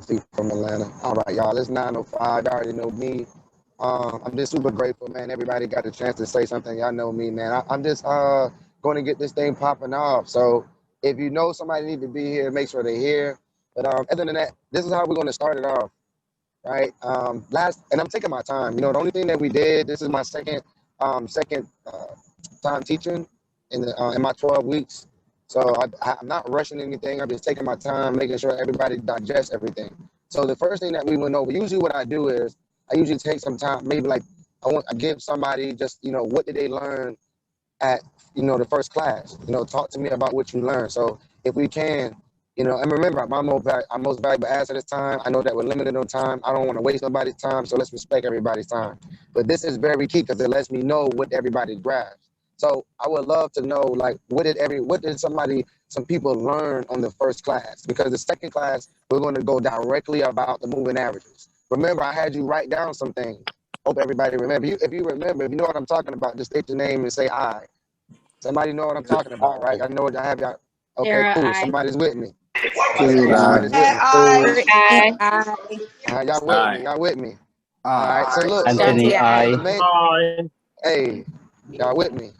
Steve from Atlanta. All right, y'all. It's 9:05. Y'all already know me. I'm just super grateful, man. Everybody got a chance to say something. Y'all know me, man. I'm just going to get this thing popping off. So if you know somebody need to be here, make sure they're here. But other than that, this is how we're going to start it off, right? And I'm taking my time. You know, the only thing that we did, this is my second time teaching in my 12 weeks. So I'm not rushing anything. I'm just taking my time, making sure everybody digests everything. So the first thing that we went over, usually what I do is I usually take some time, maybe like I give somebody just, what did they learn at, the first class? Talk to me about what you learned. So if we can, and remember, my most valuable asset is time. I know that we're limited on time. I don't want to waste nobody's time, so let's respect everybody's time. But this is very key because it lets me know what everybody grabs. So I would love to know, like, what did some people learn on the first class? Because the second class, we're going to go directly about the moving averages. Remember, I had you write down some things. Hope everybody remember. If you know what I'm talking about, just state your name and say I. Somebody know what I'm talking about, right? I know what I have y'all. Okay, Sarah, cool. I. Somebody's with me. Somebody's with me. Cool. Y'all with me. Y'all with me. All right. So look. Anthony, Hey, y'all with me.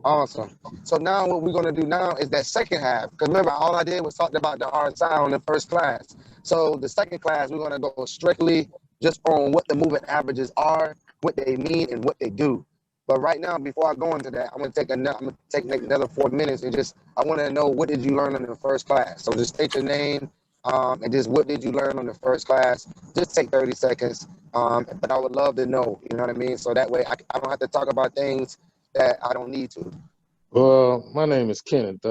Awesome. So now what we're going to do now is that second half. Because remember, all I did was talk about the hard side on the first class. So the second class, we're going to go strictly just on what the moving averages are, what they mean, and what they do. But right now, before I go into that, I'm going to take another 4 minutes and I want to know, what did you learn in the first class? So just state your name and just what did you learn on the first class? Just take 30 seconds. But I would love to know, you know what I mean? So that way I don't have to talk about things that I don't need to. Well, my name is Kenneth.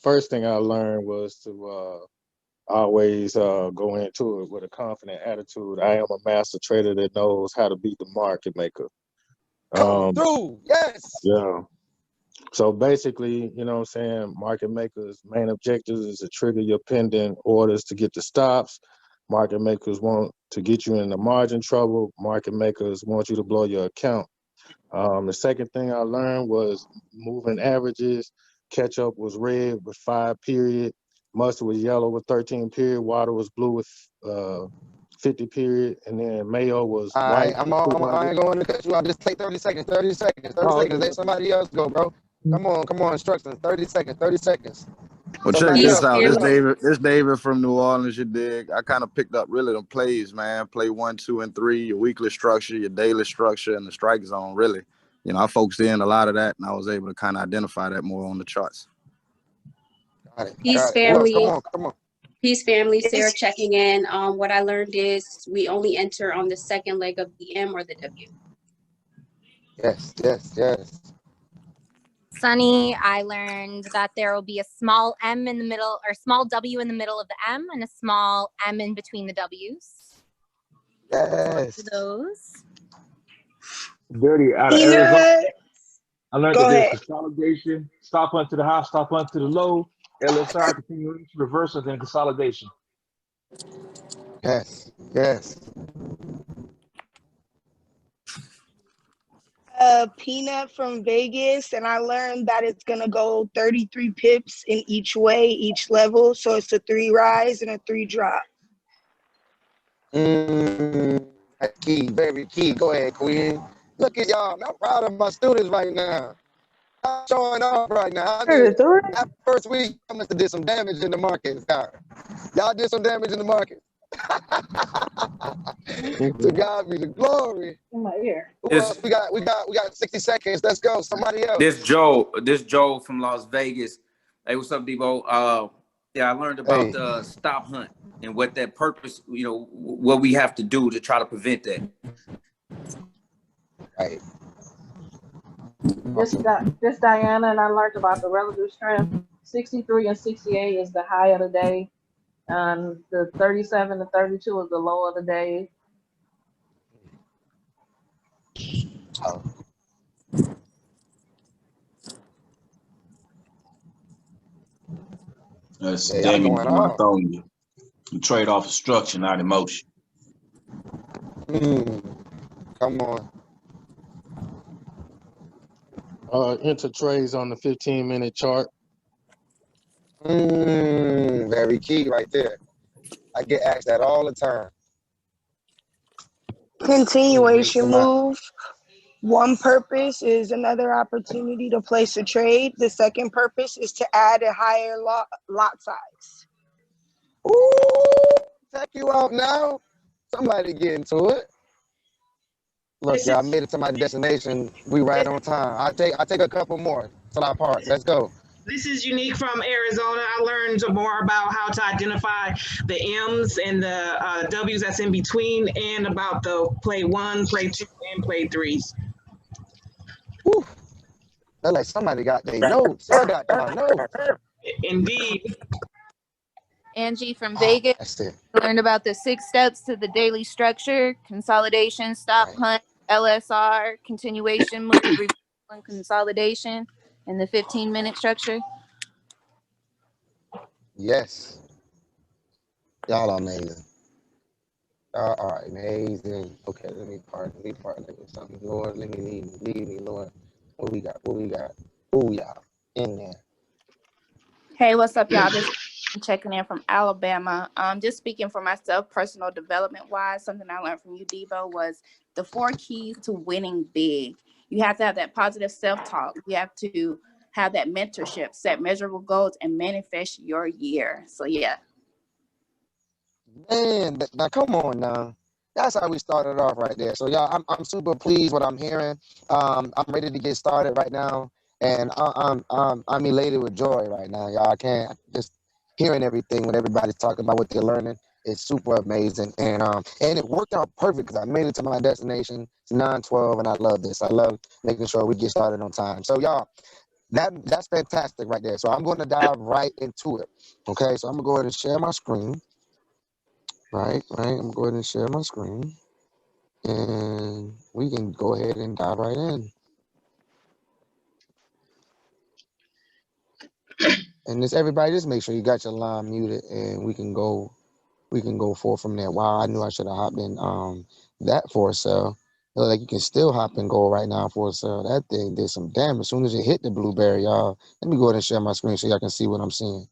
First thing I learned was to always go into it with a confident attitude. I am a master trader that knows how to beat the market maker. Come through, yes. Yeah. So basically, you know what I'm saying, market makers' main objectives is to trigger your pending orders to get the stops. Market makers want to get you in the margin trouble. Market makers want you to blow your account. The second thing I learned was moving averages. Ketchup was red with 5 period. Mustard was yellow with 13 period. Water was blue with 50 period. And then mayo was white. I ain't going to cut you off. Just take 30 seconds. 30 seconds. Let somebody else go, bro. Come on, instructions. 30 seconds. Well, check this out. This David from New Orleans, you dig. I kind of picked up really the plays, man. Play 1, 2, and 3, your weekly structure, your daily structure, and the strike zone, really. I focused in a lot of that, and I was able to kind of identify that more on the charts. Got it. Peace, family. Come on. Peace, family. Sarah checking in. What I learned is we only enter on the second leg of the M or the W. Yes. Sunny, I learned that there will be a small M in the middle, or small W in the middle of the M, and a small M in between the W's. Yes. Those. Dirty out of Arizona. I learned that there's consolidation, stop hunt to the high, stop hunt to the low, LSR continuation, reversals, and consolidation. Yes. Peanut from Vegas, and I learned that it's gonna go 33 pips in each way, each level. So it's a 3 rise and a 3 drop. That's key, very key. Go ahead, Queen. Look at y'all. I'm proud of my students right now. I'm showing off right now. That first week, I must have did some damage in the market. Y'all did some damage in the market. To God be the glory. In my ear. Who else? We got 60 seconds. Let's go. Somebody else. This Joe from Las Vegas. Hey, what's up, Deebo? I learned about the stop hunt and what that purpose, what we have to do to try to prevent that. Right. This Diana, and I learned about the relative strength. 63 and 68 is the high of the day. And the 37 and 32 is the low of the day. Oh. That's Damien throwing you. You trade off of structure, not emotion. Come on. Enter trades on the 15-minute chart. Very key right there. I get asked that all the time. Continuation move. One purpose is another opportunity to place a trade. The second purpose is to add a higher lot size. Ooh, check you out now. Somebody get into it. Look, y'all, I made it to my destination. We right on time. I take a couple more till I park. Let's go. This is Unique from Arizona. I learned more about how to identify the M's and the W's that's in between, and about the play 1, play 2, and play 3s. Whew. That's like somebody got their notes. I got my notes. Indeed. Angie from Vegas. That's it. Learned about the 6 steps to the daily structure: consolidation, stop hunt, LSR, continuation, move, reversal, and consolidation, and the 15-minute structure. Yes. Y'all are amazing. Y'all are amazing. Okay, let me partner with something. Lord, let me lead me, Lord. What we got? Ooh, y'all in there. Hey, what's up, y'all? This is checking in from Alabama. Just speaking for myself, personal development wise, something I learned from you, Deebo, was the 4 keys to winning big. You have to have that positive self-talk. You have to have that mentorship, set measurable goals, and manifest your year. So yeah. Man, now come on now. That's how we started off right there. So y'all, I'm super pleased what I'm hearing. I'm ready to get started right now, and I'm elated with joy right now, y'all. I can't just hearing everything when everybody's talking about what they're learning. It's super amazing, and it worked out perfect because I made it to my destination. It's 9:12, and I love this. I love making sure we get started on time. So y'all, that's fantastic right there. So I'm going to dive right into it. Okay, so I'm gonna go ahead and share my screen. Right. I'm going to go ahead and share my screen, and we can go ahead and dive right in. And just everybody, just make sure you got your line muted, and we can go forth from there. Wow, I knew I should have hopped in that for a sell. Like you can still hop and go right now for a sell. That thing did some damage. As soon as it hit the blueberry, y'all. Let me go ahead and share my screen so y'all can see what I'm seeing.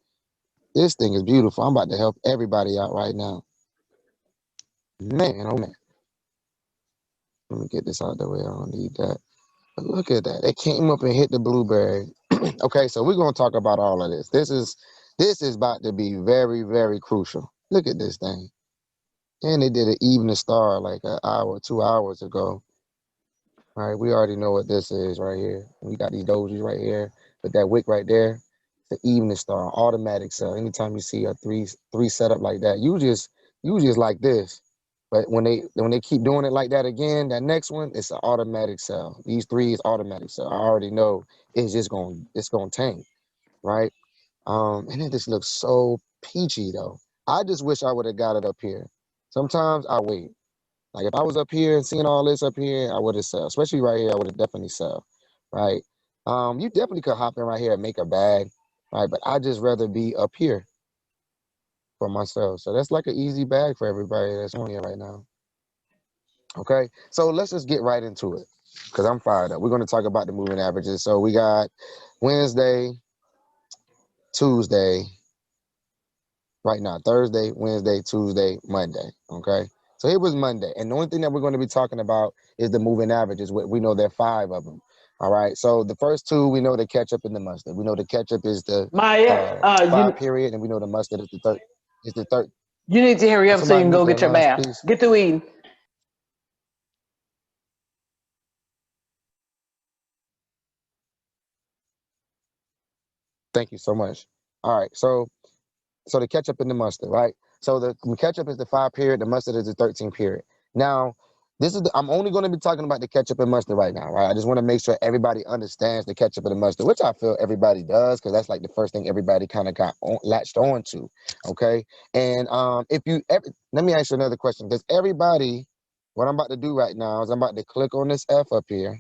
This thing is beautiful. I'm about to help everybody out right now. Man, oh man. Let me get this out of the way. I don't need that. But look at that. It came up and hit the blueberry. Okay, so we're going to talk about all of this. This is about to be very, very crucial. Look at this thing. And they did an evening star like an hour, 2 hours ago. All right, we already know what this is right here. We got these dojis right here. But that wick right there, the evening star, automatic sell. Anytime you see a three setup like that, usually it's like this. But when they keep doing it like that again, that next one, it's an automatic sell. These 3 is automatic sell. I already know it's gonna tank, right? And it just looks so peachy though. I just wish I would have got it up here. Sometimes I wait. Like if I was up here and seeing all this up here, I would have sell. Especially right here, I would have definitely sell, right? You definitely could hop in right here and make a bag, right? But I just rather be up here for myself. So that's like an easy bag for everybody that's on here right now. Okay, so let's just get right into it because I'm fired up. We're going to talk about the moving averages. So we got Wednesday, Tuesday, right now, Thursday, Wednesday, Tuesday, Monday. Okay, so it was Monday. And the only thing that we're going to be talking about is the moving averages. We know there are 5 of them. All right, so the first 2, we know the ketchup and the mustard. We know the ketchup is the 5 period, and we know the mustard is the third. You need to hurry up so you can go get your bath. Please. Get to eating. Thank you so much. All right, so the ketchup and the mustard, right? So the ketchup is the 5 period, the mustard is the 13 period. Now, I'm only going to be talking about the ketchup and mustard right now, right? I just want to make sure everybody understands the ketchup and the mustard, which I feel everybody does, because that's like the first thing everybody kind of got latched on to, okay? And let me ask you another question. Does everybody, what I'm about to do right now is I'm about to click on this F up here,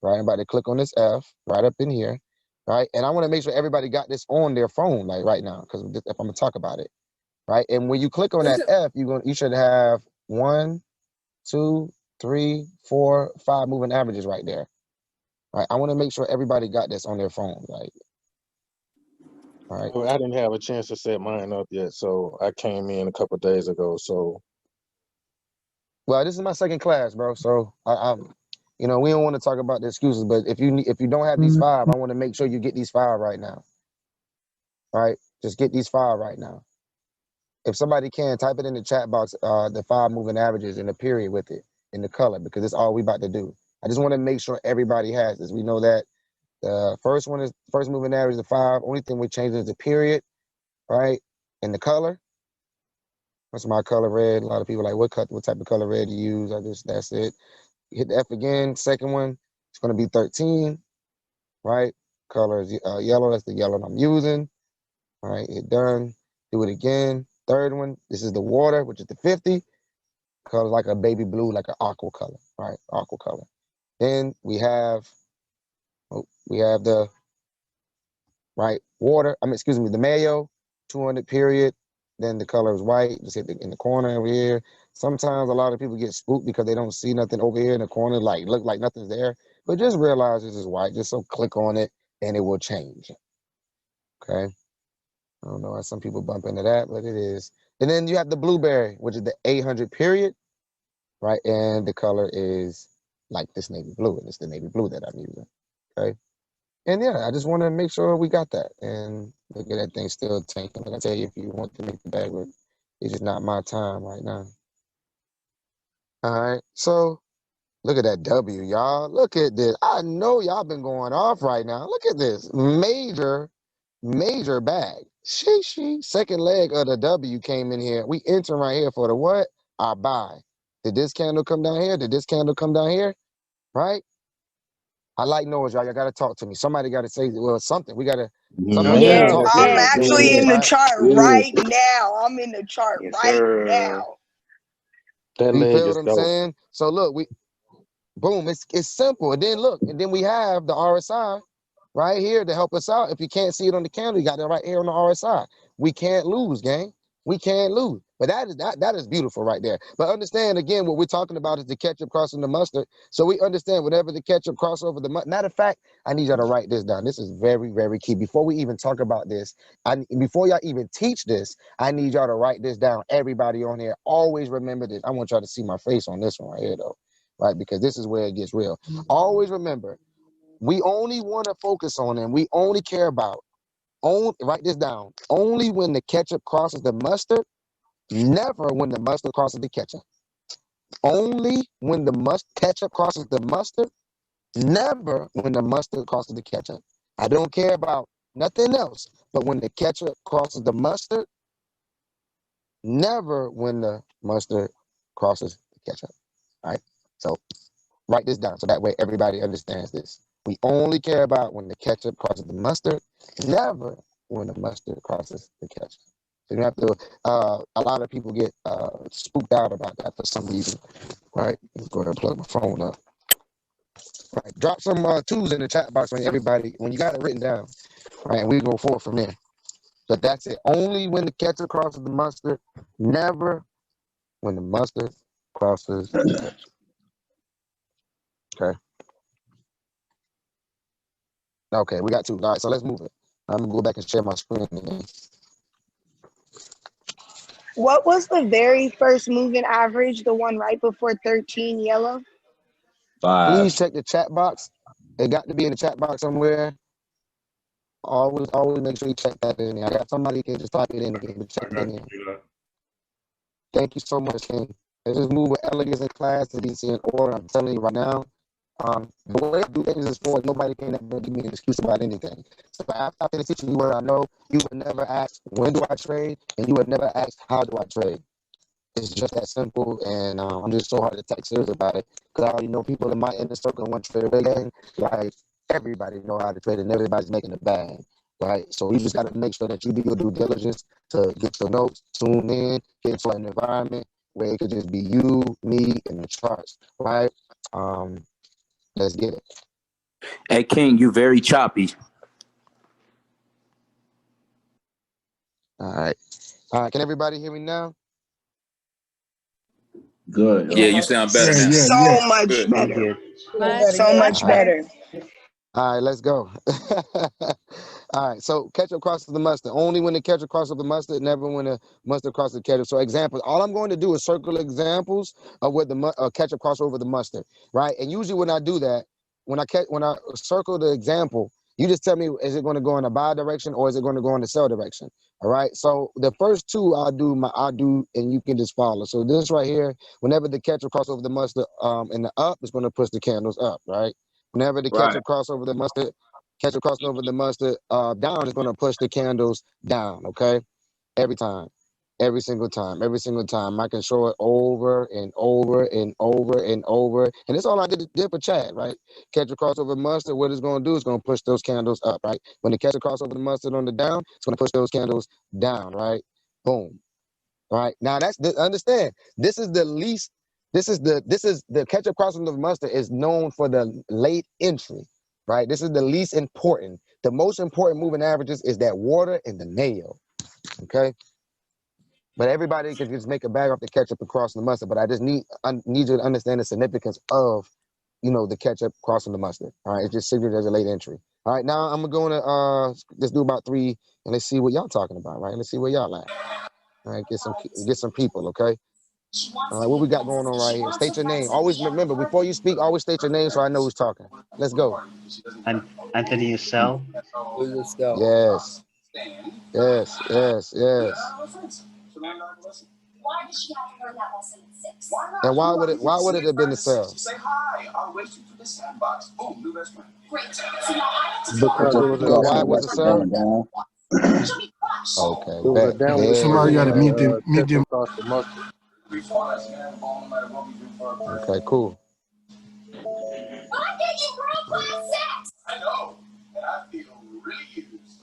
right? I'm about to click on this F right up in here, right? And I want to make sure everybody got this on their phone, like right now, because if I'm gonna talk about it, right? And when you click on that F, you should have 1, 2, 3, 4, 5 moving averages right there, right? I want to make sure everybody got this on their phone, right? All right. Well, I didn't have a chance to set mine up yet, so I came in a couple of days ago. So, well, this is my second class, bro. So I'm, you know, we don't want to talk about the excuses, but if you don't have these 5, I want to make sure you get these 5 right now. All right, just get these 5 right now. If somebody can, type it in the chat box, the 5 moving averages and the period with it in the color, because it's all we about to do. I just want to make sure everybody has this. We know that the first one is first moving average, the 5. Only thing we're changing is the period, right? And the color. That's my color red. A lot of people are like, what type of color red to use? That's it. Hit the F again. Second one, it's going to be 13, right? Color is yellow. That's the yellow I'm using. All right, hit done. Do it again. Third one, this is the water, which is the 50. Color like a baby blue, like an aqua color, right? Aqua color. Then we have the right water. Excuse me, the mayo, 200 period. Then the color is white. Just hit in the corner over here. Sometimes a lot of people get spooked because they don't see nothing over here in the corner, like look like nothing's there. But just realize this is white. Just so click on it and it will change. Okay. I don't know why some people bump into that, but it is. And then you have the blueberry, which is the 800 period, right? And the color is like this navy blue, and it's the navy blue that I'm using. Okay. And yeah, I just want to make sure we got that. And look at that thing still tanking. Like I tell you, if you want to make the bag work, it's just not my time right now. All right. So look at that W, y'all. Look at this. I know y'all been going off right now. Look at this. Major bag. She. Second leg of the W came in here. We enter right here for the what? Our buy. Did this candle come down here? Did this candle come down here? Right? I like noise, y'all. Y'all got to talk to me. Somebody got to say, well, something. Somebody got to Yes, talk to I'm me. actually in the Right? chart right now. I'm in the chart right now. that You leg feel is what I'm dope. saying? So look, boom, it's simple. And then look, and then we have the RSI right here to help us out. If you can't see it on the candle, you got it right here on the RSI. We can't lose, gang. We can't lose. But that is beautiful right there. But understand, again, what we're talking about is the ketchup crossing the mustard. So we understand whatever the ketchup cross over the mustard. Matter of fact, I need y'all to write this down. This is very, very key. Before we even talk about this, before y'all even teach this, I need y'all to write this down. Everybody on here, always remember this. I want y'all to see my face on this one right here, though, right? Because this is where it gets real. Always remember, we only want to focus on and we only care about, write this down, only when the ketchup crosses the mustard, never when the mustard crosses the ketchup. Only when the ketchup crosses the mustard, never when the mustard crosses the ketchup. I don't care about nothing else, but when the ketchup crosses the mustard, never when the mustard crosses the ketchup. All right? So write this down so that way everybody understands this. We only care about when the ketchup crosses the mustard, never when the mustard crosses the ketchup. So you have to, a lot of people get spooked out about that for some reason, right? Let's go ahead and plug my phone up. Right, drop some twos in the chat box when everybody, when you got it written down, right? And we go forward from there. But that's it. Only when the ketchup crosses the mustard, never when the mustard crosses the ketchup. Okay. Okay, we got two. All right, so let's move it. I'm gonna go back and share my screen again. What was the very first moving average, the one right before 13 yellow? 5. Please check the chat box. It got to be in the chat box somewhere. Always make sure you check that in there. I got somebody can just type it in again, but check it in there. Thank you so much, King. Let's just move with elegance and class to be in order. I'm telling you right now. The way I do things is for nobody can ever give me an excuse about anything. So after I finish teaching you what I know, you would never ask, when do I trade? And you would never ask, how do I trade? It's just that simple, and I'm just so hard to take serious about it because I already know people in my inner circle want to trade every day. Like, everybody know how to trade and everybody's making a bag, right? So you just got to make sure that you do your due diligence to get your notes, tune in, get into an environment where it could just be you, me, and the charts, right? Let's get it. Hey, King, you very choppy. All right. Can everybody hear me now? Good. Yeah, you sound better now. So much better. So much better. All right, let's go. All right, so ketchup crosses the mustard. Only when the ketchup crosses the mustard, never when the mustard crosses the ketchup. So examples, all I'm going to do is circle examples of where the ketchup crosses over the mustard, right? And usually when I do that, when I circle the example, you just tell me, is it going to go in the buy direction or is it going to go in the sell direction? All right. So the first two I'll do, and you can just follow. So this right here, whenever the ketchup crosses over the mustard in the up, it's going to push the candles up, right? Whenever the ketchup crosses over the mustard, ketchup crossing over the mustard down is going to push the candles down, okay? Every time. Every single time. Every single time. I can show it over and over and over and over. And it's all I did for Chad, right? Ketchup crossover mustard, what it's going to do is going to push those candles up, right? When the ketchup crossover the mustard on the down, it's going to push those candles down, right? Boom. All right. Now understand, this is the ketchup crossing of mustard is known for the late entry, right? This is the least important. The most important moving averages is that water and the nail, okay? But everybody can just make a bag off the ketchup and crossing the mustard, but I just need you to understand the significance of, the ketchup crossing the mustard, all right? It's just signaled as a late entry. All right, now I'm going to just do about 3, and let's see what y'all talking about, right? Let's see where y'all at. All right, get some people, okay? All right, what we got going on right here? State your name. Always remember, before you speak, always state your name so I know who's talking. Let's go. Anthony Ussel. Yes. Yes, yes, yes. And why would it have been the sell? Because it was a Why was it sell? Okay, it was a downward Somebody got to mute them. ketchup across the mustard. Okay, cool.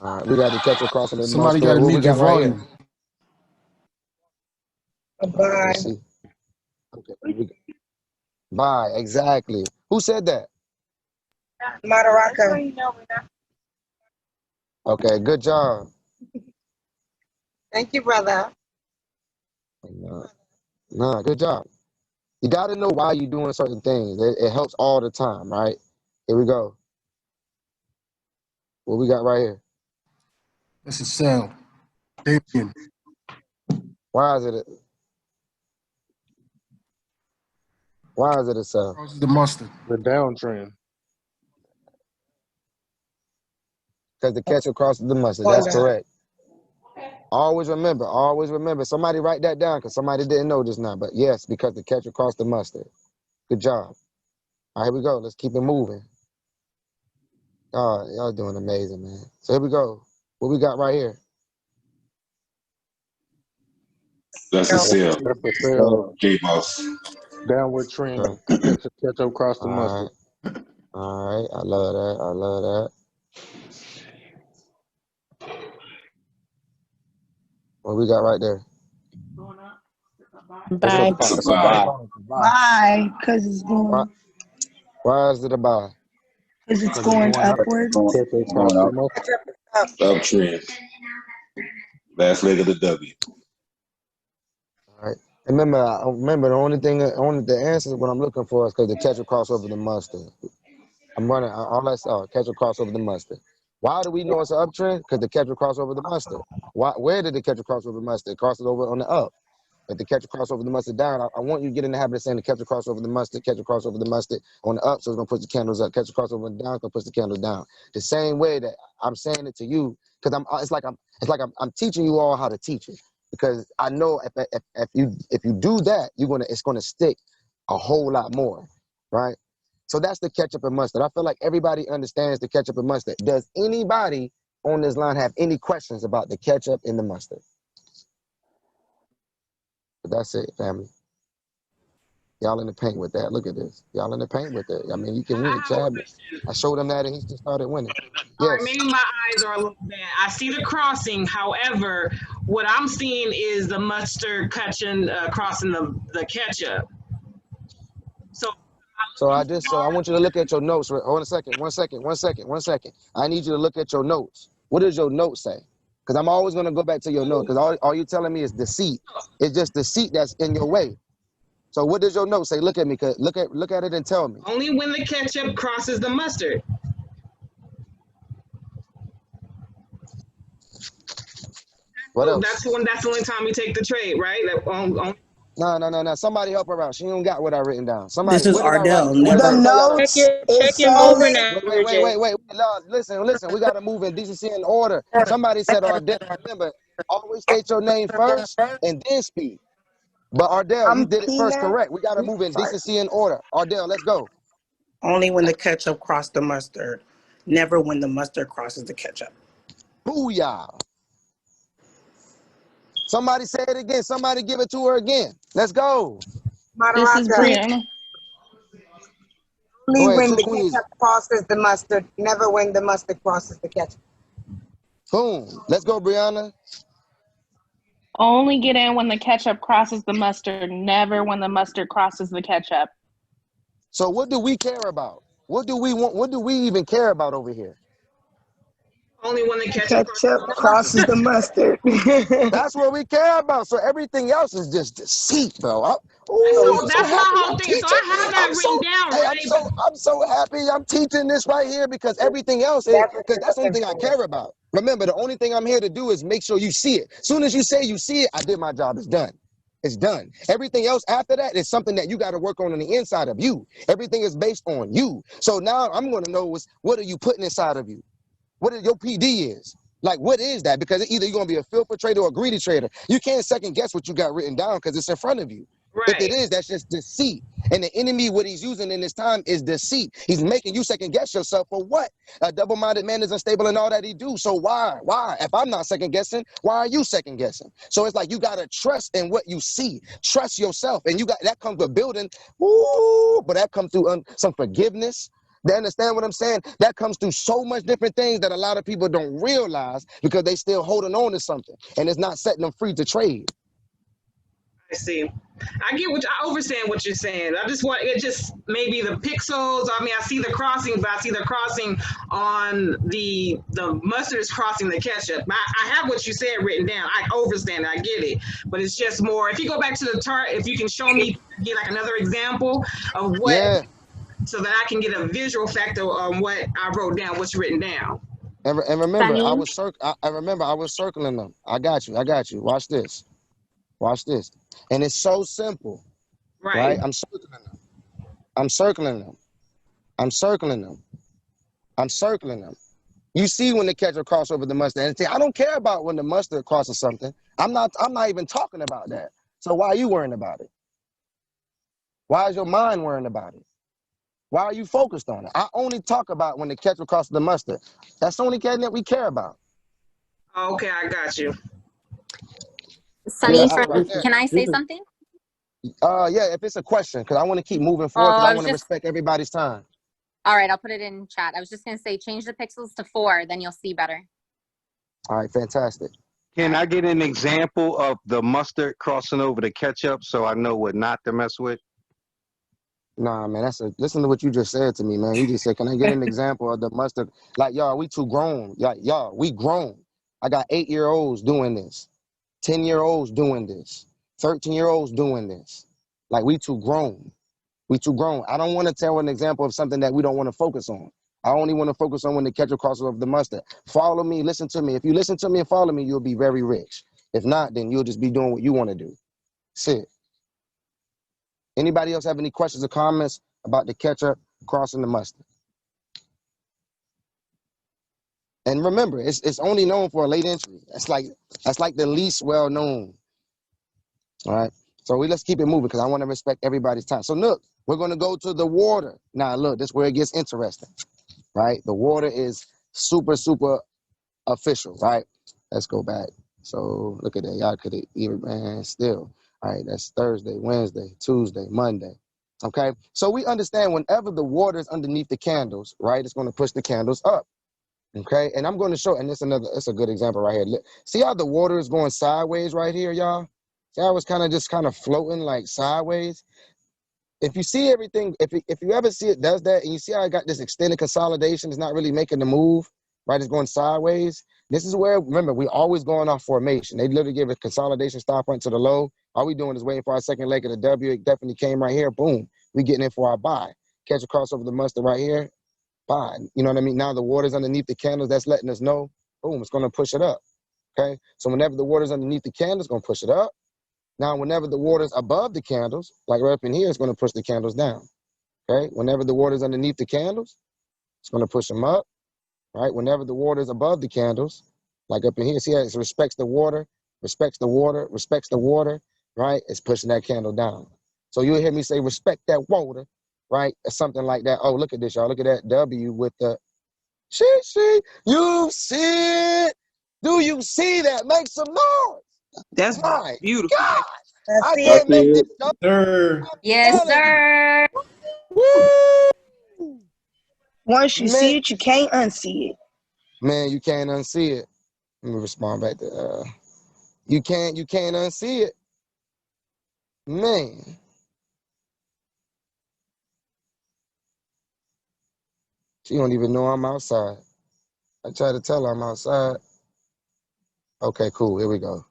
All right, we got the ketchup crossing the Somebody mustard. got to What we mute their got right here? Bye. Let's see. Okay. Bye, exactly. Who said that? Madaraka. Okay, good job. Thank you, brother. No, good job. You got to know why you're doing certain things. It helps all the time, right? Here we go. What we got right here? That's a sell. Damien. Why is it a sell? Crosses the mustard. The downtrend. Because the ketchup crosses the mustard. That's correct. Always remember. Somebody write that down because somebody didn't know just now. But yes, because the ketchup crossed the mustard. Good job. All right, here we go. Let's keep it moving. Y'all doing amazing, man. So here we go. What we got right here? That's a sell. That's a sell. J-Boss. Downward trend. Ketchup across the mustard. All right. I love that. What we got right there? Bye. Bye, because it's going. Why is it a buy? Because it's going upward. Uptrend. Last leg of the W. All right. Remember, the answer is what I'm looking for is because the ketchup cross over the mustard. I'm running all that stuff. Ketchup cross over the mustard. Why do we know it's an uptrend? Because the ketchup cross over the mustard. Where did the ketchup cross over the mustard? It crosses over on the up. If the ketchup cross over the mustard down, I want you to get in the habit of saying the ketchup cross over the mustard on the up, so it's gonna push the candles up. Ketchup cross over the down, it's gonna push the candles down. The same way that I'm saying it to you, because it's like I'm teaching you all how to teach it. Because I know if you do that, it's gonna stick a whole lot more, right? So that's the ketchup and mustard. I feel like everybody understands the ketchup and mustard. Does anybody on this line have any questions about the ketchup and the mustard? But that's it, family. Y'all in the paint with that. Look at this. Y'all in the paint with it. I mean, you can win, Chad. I showed him that and he just started winning. All right, maybe my eyes are a little bad. I see the crossing. However, what I'm seeing is the mustard crossing the ketchup. So I want you to look at your notes. Hold on a second. One second. I need you to look at your notes. What does your note say? Because I'm always going to go back to your note. Because all you're telling me is deceit. It's just deceit that's in your way. So what does your note say? Look at me. Look at it and tell me. Only when the ketchup crosses the mustard. What else? That's the only time we take the trade, right? No. Somebody help her out. She don't got what I written down. Somebody, This is what did I write? Ardell. The Never. notes is solid. Wait. Lord, listen. We got to move in decency and order. Somebody said Ardell. Remember, always state your name first and then speak. But Ardell, you did it first, Peanut. correct. We got to move in decency and order. Ardell, let's go. Only when the ketchup crossed the mustard. Never when the mustard crosses the ketchup. Booyah. Somebody say it again. Somebody give it to her again. Let's go. This is Brianna. Only ahead, when two the queens. ketchup crosses the mustard, never when the mustard crosses the ketchup. Boom. Let's go, Brianna. Only get in when the ketchup crosses the mustard, never when the mustard crosses the ketchup. So what do we care about? What do we want? What do we even care about over here? Only when the Ketchup crosses the mustard. That's what we care about. So everything else is just deceit, bro. I'm So so that's my happy. whole I'm thing. So teaching. I have that written down, right? I'm so happy. I'm teaching this right here because everything else is because that's the only thing I care about. Remember, the only thing I'm here to do is make sure you see it. As soon as you say you see it, I did my job. It's done. It's done. Everything else after that is something that you got to work on the inside of you. Everything is based on you. So now I'm going to know what are you putting inside of you? What your PD is. Like, what is that? Because either you're going to be a filthy trader or a greedy trader. You can't second guess what you got written down because it's in front of you. Right. If it is, that's just deceit. And the enemy, what he's using in this time is deceit. He's making you second guess yourself for what? A double-minded man is unstable in all that he do. So why? If I'm not second guessing, why are you second guessing? So it's like you got to trust in what you see. Trust yourself. And that comes with building. Ooh, but that comes through some forgiveness. They understand what I'm saying? That comes through so much different things that a lot of people don't realize because they still holding on to something and it's not setting them free to trade. I see. I understand what you're saying. I just want it just maybe the pixels. I mean, I see the crossing, but I see the crossing on the mustard is crossing the ketchup. I have what you said written down. I understand it. I get it. But it's just more. If you go back to the chart, if you can show me, get like another example of what. Yeah. So that I can get a visual factor on what I wrote down, what's written down. And remember, I was circling them. I got you. Watch this. And it's so simple. Right? I'm circling them. You see when the ketchup cross over the mustard. And I don't care about when the mustard crosses something. I'm not even talking about that. So why are you worrying about it? Why is your mind worrying about it? Why are you focused on it? I only talk about when the ketchup crosses the mustard. That's the only thing that we care about. Okay, I got you. Sunny, can I say something? Yeah, if it's a question, because I want to keep moving forward, because I want to respect everybody's time. All right, I'll put it in chat. I was just going to say, change the pixels to 4, then you'll see better. All right, fantastic. Can I get an example of the mustard crossing over the ketchup so I know what not to mess with? Nah, man, listen to what you just said to me, man. You just said, can I get an example of the mustard? Like, y'all, we too grown. Like, y'all, we grown. I got 8-year-olds doing this, 10-year-olds doing this, 13-year-olds doing this. Like, we too grown. I don't want to tell an example of something that we don't want to focus on. I only want to focus on when the ketchup crosses over the mustard. Follow me, listen to me. If you listen to me and follow me, you'll be very rich. If not, then you'll just be doing what you want to do. That's it. Anybody else have any questions or comments about the ketchup crossing the mustard? And remember, it's only known for a late entry. That's like the least well known. All right. So let's keep it moving because I want to respect everybody's time. So look, we're going to go to the water. Now look, this is where it gets interesting, right? The water is super, super official, right? Let's go back. So look at that. Y'all could even, man, still. All right, that's Thursday, Wednesday, Tuesday, Monday. Okay, so we understand whenever the water is underneath the candles, right, it's going to push the candles up. Okay, and I'm going to show, and it's a good example right here. See how the water is going sideways right here, y'all? See how it's kind of floating like sideways? If you see everything, if you ever see it does that, and you see how I got this extended consolidation, it's not really making the move, right? It's going sideways. This is where, remember, we always going off formation. They literally give a consolidation stop point to the low. All we doing is waiting for our second leg of the W. It definitely came right here. Boom. We getting in for our buy. Catch a crossover the mustard right here. Buy. You know what I mean? Now the water's underneath the candles. That's letting us know. Boom. It's going to push it up. Okay, so whenever the water's underneath the candle, it's going to push it up. Now, whenever the water's above the candles, like right up in here, it's going to push the candles down. Okay, whenever the water's underneath the candles, it's going to push them up. Right, whenever the water's above the candles, like up in here, see how it respects the water, respects the water, respects the water. Right, it's pushing that candle down. So you'll hear me say, respect that water. Right, or something like that. Oh, look at this, y'all. Look at that W with the you see it? Do you see that? Make some noise. That's My beautiful. God, That's I it. can't make this up. Sir. I'm Yes, telling you. sir. Woo! Once you Man, see it, you can't unsee it. man, you can't unsee it. Let me respond back to you can't unsee it. Man. She don't even know I'm outside. I try to tell her I'm outside. Okay, cool. Here we go.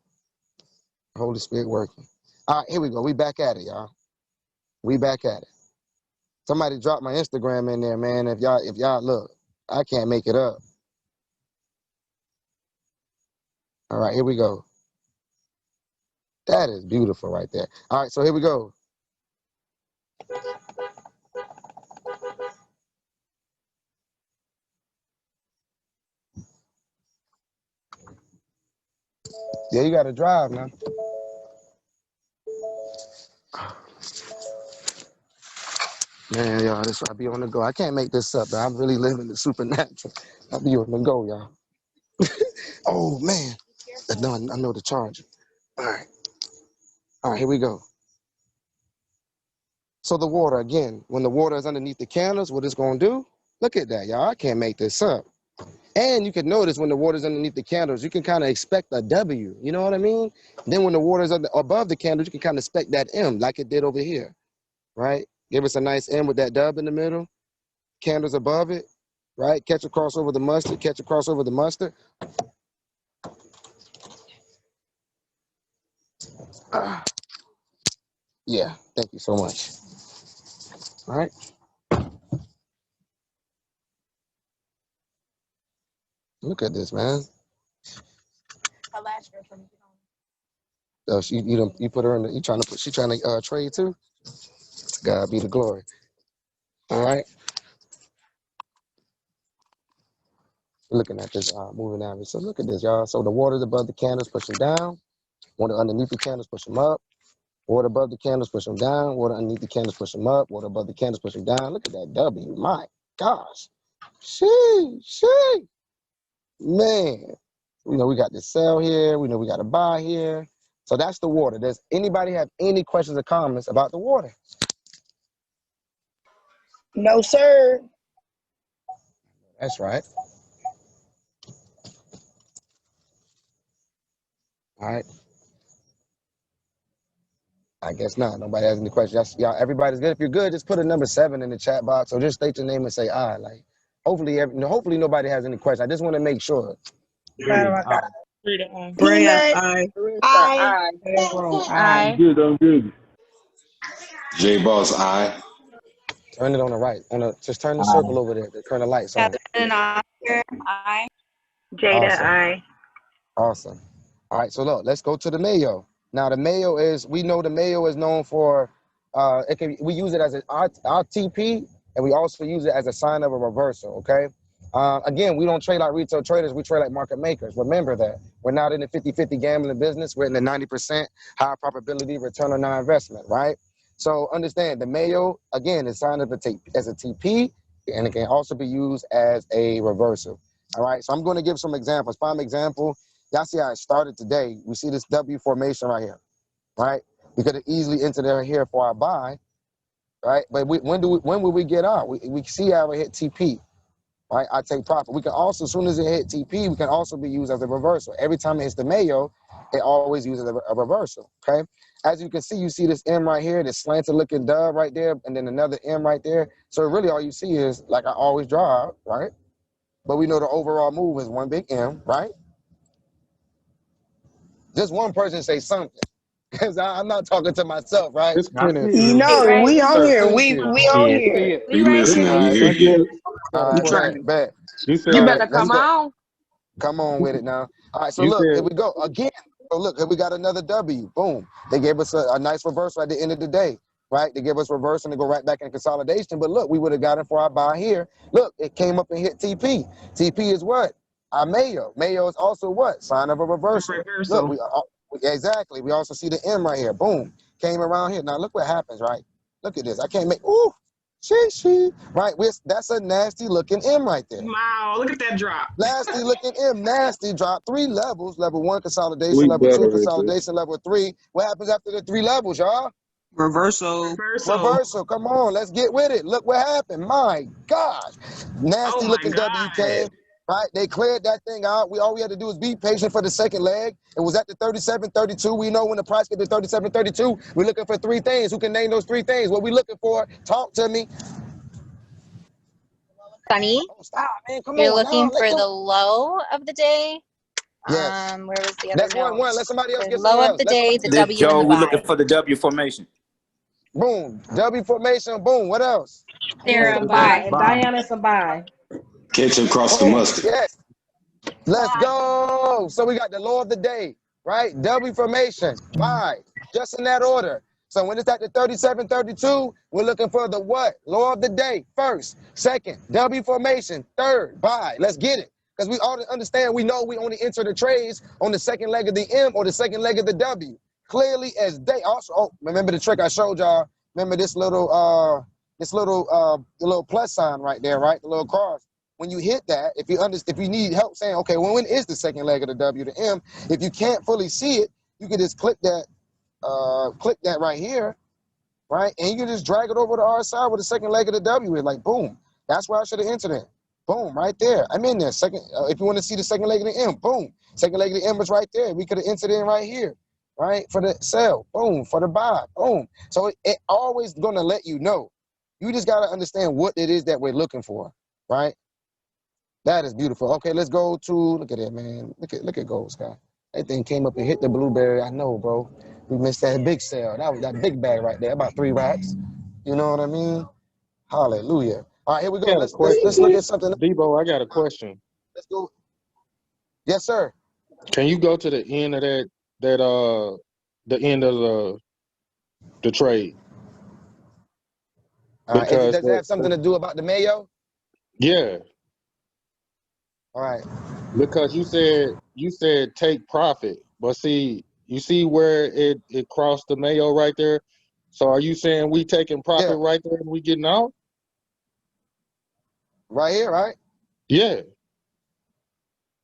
Holy Spirit working. All right, here we go. We back at it, y'all. We back at it. Somebody drop my Instagram in there, man. If y'all look, I can't make it up. All right, here we go. That is beautiful right there. All right, so here we go. Yeah, you got to drive now. Man, y'all, this I be on the go. I can't make this up, but I'm really living the supernatural. I be on the go, y'all. Oh, man. No, I know the charger. All right. All right, here we go. So the water, again, when the water is underneath the candles, what it's going to do? Look at that, y'all. I can't make this up. And you can notice when the water's underneath the candles, you can kind of expect a W. You know what I mean? Then when the water's above the candles, you can kind of expect that M like it did over here, right? Give us a nice M with that dub in the middle. Candles above it, right? Catch across over the mustard, catch across over the mustard. Yeah, thank you so much. All right. Look at this, man. Oh, you put her in the, she trying to trade too? God be the glory. All right. Looking at this moving average. So look at this, y'all. So the water's above the candles, push them down. Water underneath the candles, push them up. Water above the candles, push them down. Water underneath the candles, push them up. Water above the candles, push them down. Look at that W. My gosh. She. Man. We know we got the sell here. We know we got to buy here. So that's the water. Does anybody have any questions or comments about the water? No, sir. That's right. All right. I guess not. Nobody has any questions. Y'all, everybody's good. If you're good, just put a number 7 in the chat box or just state your name and say I. Like, hopefully nobody has any questions. I just want to make sure. Brea, Peanut. I. I. Aye. I'm good. J-Boss, I. Turn it on the right. Just turn the circle over there. Turn the lights on. Captain Oscar, I. Jada, Awesome. I. Awesome. All right, so look, let's go to the mayo. Now the mayo we know the mayo is known for, we use it as an RTP, and we also use it as a sign of a reversal, okay? Again, we don't trade like retail traders, we trade like market makers. Remember that. We're not in the 50-50 gambling business, we're in the 90% high probability return on our investment, right? So understand the mayo, again, is signed as a TP, and it can also be used as a reversal. All right, so I'm going to give some examples. Prime example, y'all see how it started today. We see this W formation right here, right? We could have easily entered there here for our buy, right? But when will we get out? We see how it hit TP, right? I take profit. We can also, as soon as it hit TP, we can also be used as a reversal. Every time it hits the mayo, it always uses a reversal, okay? As you can see, you see this M right here, this slanted looking dub right there, and then another M right there. So really all you see is, like I always draw, right? But we know the overall move is one big M, right? Just one person say something, because I'm not talking to myself, right? It's plenty of No, we on here. Thank We you. on See it. here. We listening, we All right, hear you. all got a right, question. bet. You All said right, that let's go. on. Come on with it now. All right, so You look, here said we go again. So look, here we got another W. Boom. They gave us a nice reversal at the end of the day, right? They give us reverse and they go right back in consolidation. But look, we would have got it for our buy here. Look, it came up and hit TP. TP is what? Our Mayo. Mayo is also what? Sign of a reversal. Look, exactly. We also see the M right here. Boom. Came around here. Now look what happens, right? Look at this. I can't make. Ooh. She. Right. That's a nasty looking M right there. Wow, look at that drop. Nasty looking M, nasty drop. 3 levels. Level 1 consolidation, We level 2 better, Richard. consolidation, level 3. What happens after the 3 levels, y'all? Reversal. Reversal. Come on, let's get with it. Look what happened. My God. Nasty looking W came. Right? They cleared that thing out. All we had to do is be patient for the second leg. It was at the 37.32. We know when the price gets to 37.32, we're looking for 3 things. Who can name those 3 things? What we looking for? Talk to me. Sunny, Oh, stop, man. Come you're on looking now. for the low of the day. Yes. Where was the other That's note? one. Let somebody else The get low somewhere of else. the day, the This W and Joe, the we looking buy. for the W formation. Boom. W formation. Boom. What else? There, Buy. buy. Diana's a buy. Catch across the Boom. mustard. Yes. Let's go. So we got the law of the day, right? W formation. Buy. Just in that order. So when it's at the 37.32, we're looking for the what? Law of the day. First. Second. W formation. Third. Buy. Let's get it. Because we all understand, we know we only enter the trades on the second leg of the M or the second leg of the W. Clearly as day. Also, remember the trick I showed y'all? Remember this little the little plus sign right there, right? The little cross. When you hit that, if you need help saying, okay, well, when is the second leg of the W to M? If you can't fully see it, you can just click that right here, right? And you can just drag it over to our side where the second leg of the W is. Like, boom. That's where I should have entered it. Boom, right there. I'm in there. Second, if you want to see the second leg of the M, boom. Second leg of the M is right there. We could have entered in right here, right? For the sell, boom. For the buy, boom. So it always going to let you know. You just got to understand what it is that we're looking for, right? That is beautiful. Okay, let's go to, look at it, man. Look at gold, Sky. That thing came up and hit the blueberry. I know, bro. We missed that big sale. That was that big bag right there, about 3 racks. You know what I mean? Hallelujah. All right, here we go. I got a Let's question. look at something. Debo, I got a question. Let's go. Yes, sir. Can you go to the end of the end of the trade? Because Does it have something to do about the Mayo? yeah. All right. Because you said take profit, but you see where it crossed the Mayo right there. So are you saying we taking profit right there and we getting out? Right here, right? Yeah.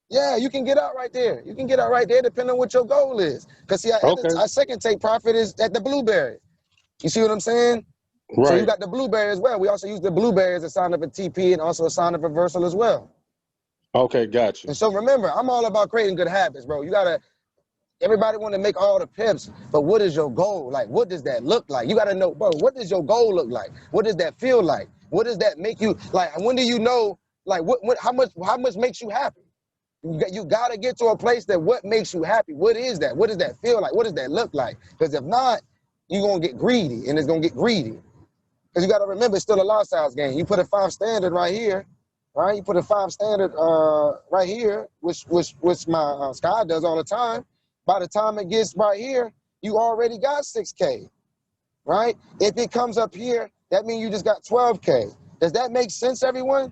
Yeah, you can get out right there. You can get out right there depending on what your goal is. Because see, our second take profit is at the blueberry. You see what I'm saying? Right. So you got the blueberry as well. We also use the blueberry as a sign of a TP and also a sign of reversal as well. Okay, got you. And so remember, I'm all about creating good habits, bro. Everybody want to make all the pips, but what is your goal? Like, what does that look like? You got to know, bro, what does your goal look like? What does that feel like? What does that make you, like, when do you know, like, how much makes you happy? You got to get to a place that what makes you happy. What is that? What does that feel like? What does that look like? Because if not, you're going to get greedy, and it's going to get greedy. Because you got to remember, it's still a lot size game. You put a 5 standard right here, right? You put a 5 standard right here, which my Sky does all the time. By the time it gets right here, you already got 6K, right? If it comes up here, that means you just got 12K. Does that make sense, everyone?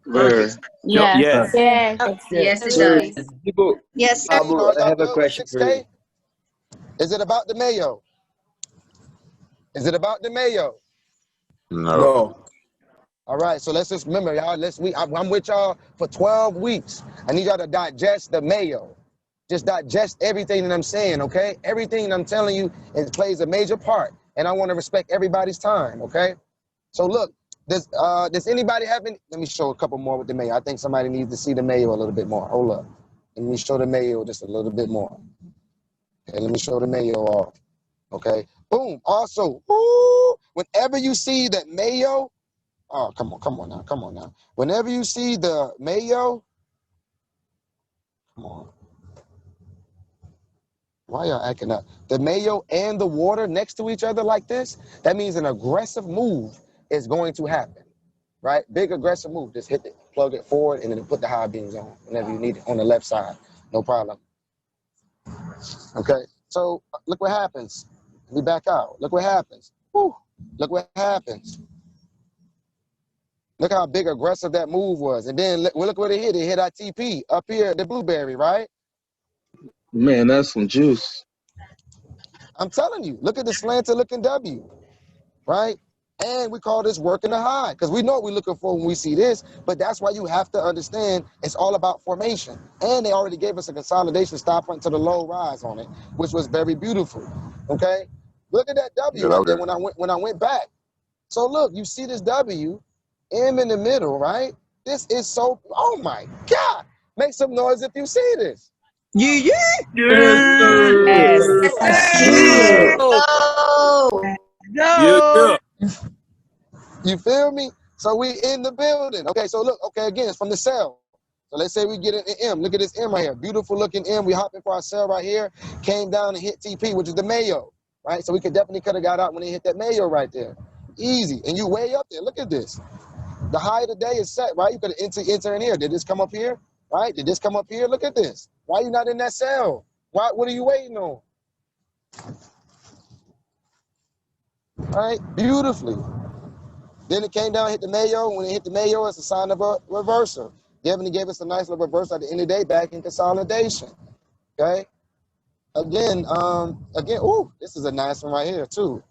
Where? Yes. Yes, it Where? does. People, Yes. Abu, Are I y'all have a good with question for 6K? you. Is it about the Mayo? Is it about the Mayo? No. All right, so let's just remember, y'all. I'm with y'all for 12 weeks. I need y'all to digest the Mayo. Just digest everything that I'm saying, okay? Everything that I'm telling you, it plays a major part, and I want to respect everybody's time, okay? So look, does anybody have any? Let me show a couple more with the Mayo. I think somebody needs to see the Mayo a little bit more. Hold up. Let me show the Mayo just a little bit more. Okay, let me show the Mayo off. Okay, boom. Also, whenever you see that Mayo, oh, come on now. Whenever you see the Mayo, come on. Why y'all acting up? The Mayo and the water next to each other like this, that means an aggressive move is going to happen, right? Big aggressive move. Just hit it. plug it forward, and then put the high beams on whenever you need it on the left side. No problem. Okay, so look what happens. We back out. Look what happens. Woo. Look what happens. Look how big aggressive that move was. And then look what it hit. It hit our TP up here at the blueberry, right? Man, that's some juice. I'm telling you, look at the slanted looking W, right? And we call this working the high because we know what we're looking for when we see this, but that's why you have to understand it's all about formation. And they already gave us a consolidation stop point to the low rise on it, which was very beautiful, okay? Look at that W right there when I went back. So look, you see this W, M in the middle, right? This is so, oh my God. Make some noise if you see this. Yeah. Yes. Go. You feel me? So we in the building. Okay, so look, okay, again, it's from the cell. So let's say we get an M. Look at this M right here. Beautiful looking M. We hopping for our cell right here. Came down and hit TP, which is the Mayo, right? So we could definitely could have got out when they hit that Mayo right there. Easy. And you way up there. Look at this. The high of the day is set, right? You could enter in here. Did this come up here? Right? Did this come up here? Look at this. Why you not in that cell? Why? What are you waiting on? All right, beautifully. Then it came down, hit the Mayo. When it hit the Mayo, it's a sign of a reversal. Definitely gave us a nice little reversal at the end of the day, back in consolidation. Okay. Again, ooh, this is a nice one right here too.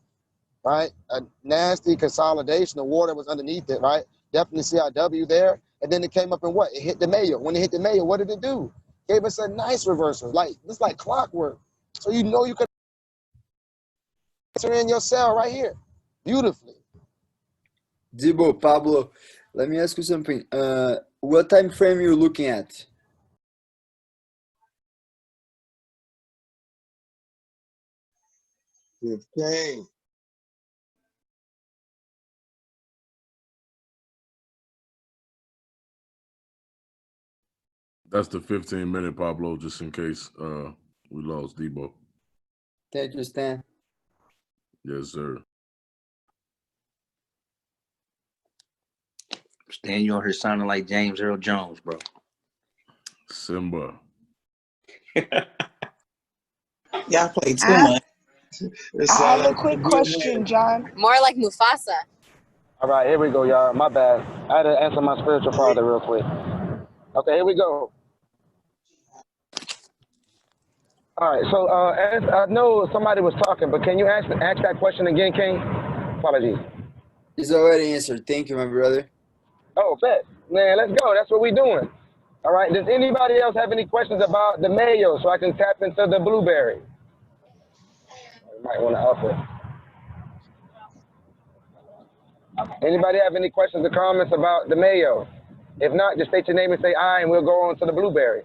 Right? A nasty consolidation. The water was underneath it, right? Definitely see our W there. And then it came up and what? It hit the Mayo. When it hit the Mayo, what did it do? Gave us a nice reversal. Like, it's like clockwork. So you know you could enter in your cell right here. Beautifully. Deebo, Pablo, let me ask you something. What time frame are you looking at? Okay. That's the 15-minute, Pablo, just in case we lost Deebo. Thank you, Stan. Yes, sir. Stan, you over here sounding like James Earl Jones, bro. Simba. Y'all play too much. I have a quick question, John. More like Mufasa. All right, here we go, y'all. My bad. I had to answer my spiritual father real quick. Okay, here we go. All right, so as I know somebody was talking, but can you ask that question again, King? Apologies. It's already answered. Thank you, my brother. Oh, bet. Man, let's go. That's what we're doing. All right, does anybody else have any questions about the Mayo so I can tap into the blueberry? You might want to up it. Anybody have any questions or comments about the Mayo? If not, just state your name and say aye, and we'll go on to the blueberry.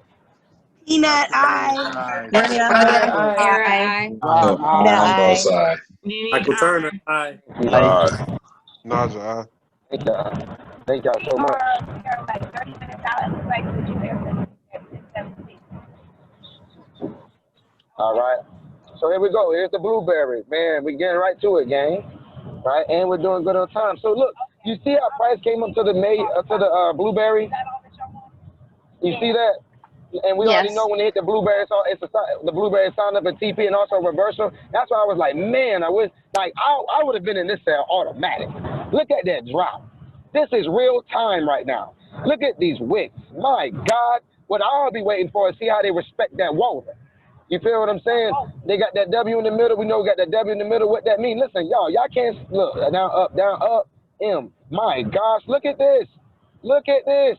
Peanut eye. Michael Turner, aye. Naja, Thank y'all so much. All right. So here we go. Here's the blueberry. Man, we're getting right to it, gang. Right? And we're doing good on time. So look, you see how price came up to the blueberry? You see that? And we already know when they hit the blueberry, the blueberry signed up a TP and also reversal. That's why I was like, man, I would have been in this cell automatic. Look at that drop. This is real time right now. Look at these wicks. My God, what I'll be waiting for is see how they respect that woven. You feel what I'm saying? They got that W in the middle. We know we got that W in the middle. What that mean? Listen, y'all can't look down, up, M. My gosh, look at this. Look at this.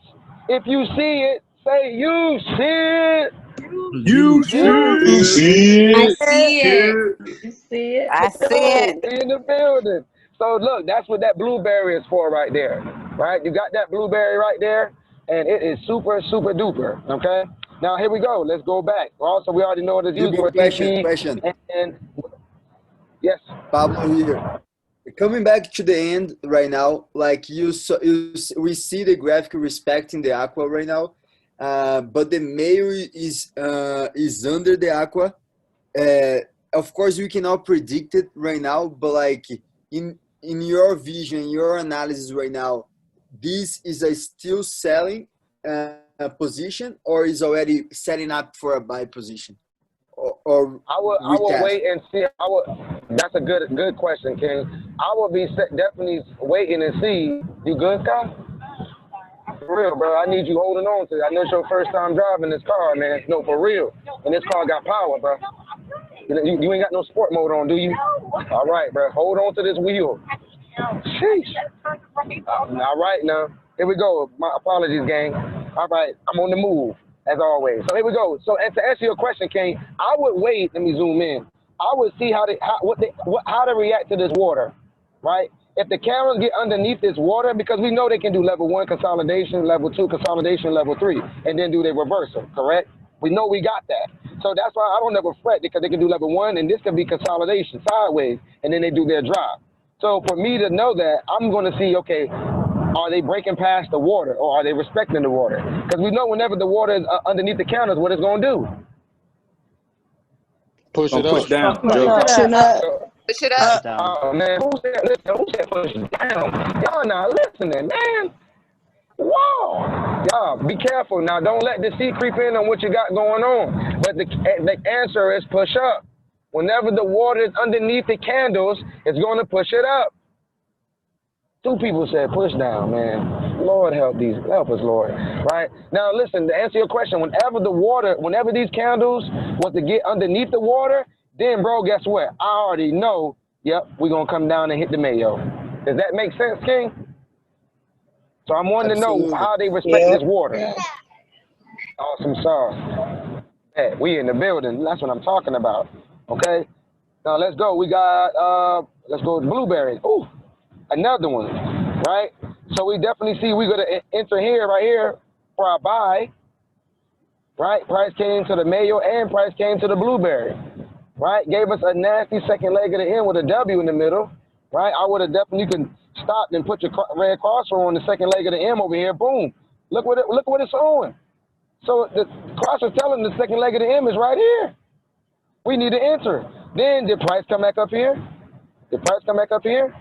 If you see it, say you see it. You see it. I see it. You see it. I see it. We in the building. So look, that's what that blueberry is for right there. Right? You got that blueberry right there, and it is super, super duper. Okay? Now here we go. Let's go back. Also, we already know what it's used for. Question. And yes. Pablo here. Coming back to the end right now, like we see the graphic respecting the aqua right now, but the Mayo is under the aqua. Of course, we cannot predict it right now, but like in your vision, your analysis right now, this is a still selling position, or is already setting up for a buy position, or I would wait and see. That's a good question, King. I would be definitely waiting and see. You good, Scott? For real, bro. I need you holding on to it. I know it's your first time driving this car, man. No, for real. And this car got power, bro. You ain't got no sport mode on, do you? All right, bro. Hold on to this wheel. Sheesh. All right, now. Here we go. My apologies, gang. All right. I'm on the move, as always. So here we go. So to answer your question, King, I would wait. Let me zoom in. I would see how to react to this water, right? If the cameras get underneath this water, because we know they can do level 1 consolidation, level 2 consolidation, level 3, and then do their reversal, correct? We know we got that. So that's why I don't ever fret, because they can do level 1, and this could be consolidation sideways, and then they do their drop. So for me to know that, I'm going to see, okay, are they breaking past the water, or are they respecting the water? Because we know whenever the water is underneath the counters, what it's going to do. Push it Push up. down. Pushing up. Push it up. Oh, man, who said push down? Y'all not listening, man. Whoa. Y'all, be careful. Now, don't let deceit creep in on what you got going on. But the answer is push up. Whenever the water is underneath the candles, it's going to push it up. 2 people said push down, man. Lord help us, Lord. Right? Now, listen, to answer your question, whenever these candles want to get underneath the water, then, bro, guess what? I already know, yep, we're going to come down and hit the mayo. Does that make sense, King? So I'm wanting to know how they respect this water. Awesome sauce. Hey, we in the building. That's what I'm talking about. Okay? Now, let's go. We got, let's go with blueberry. Ooh, another one, right? So we definitely see we're going to enter here, right here, for our buy. Right? Price came to the mayo and price came to the blueberry. Right? Gave us a nasty second leg of the end with a W in the middle. Right? I would have definitely, you can stop and put your red crosser on the second leg of the M over here. Boom. Look what it's on. So the crosser's telling the second leg of the M is right here. We need to enter. Then did price come back up here? Did price come back up here?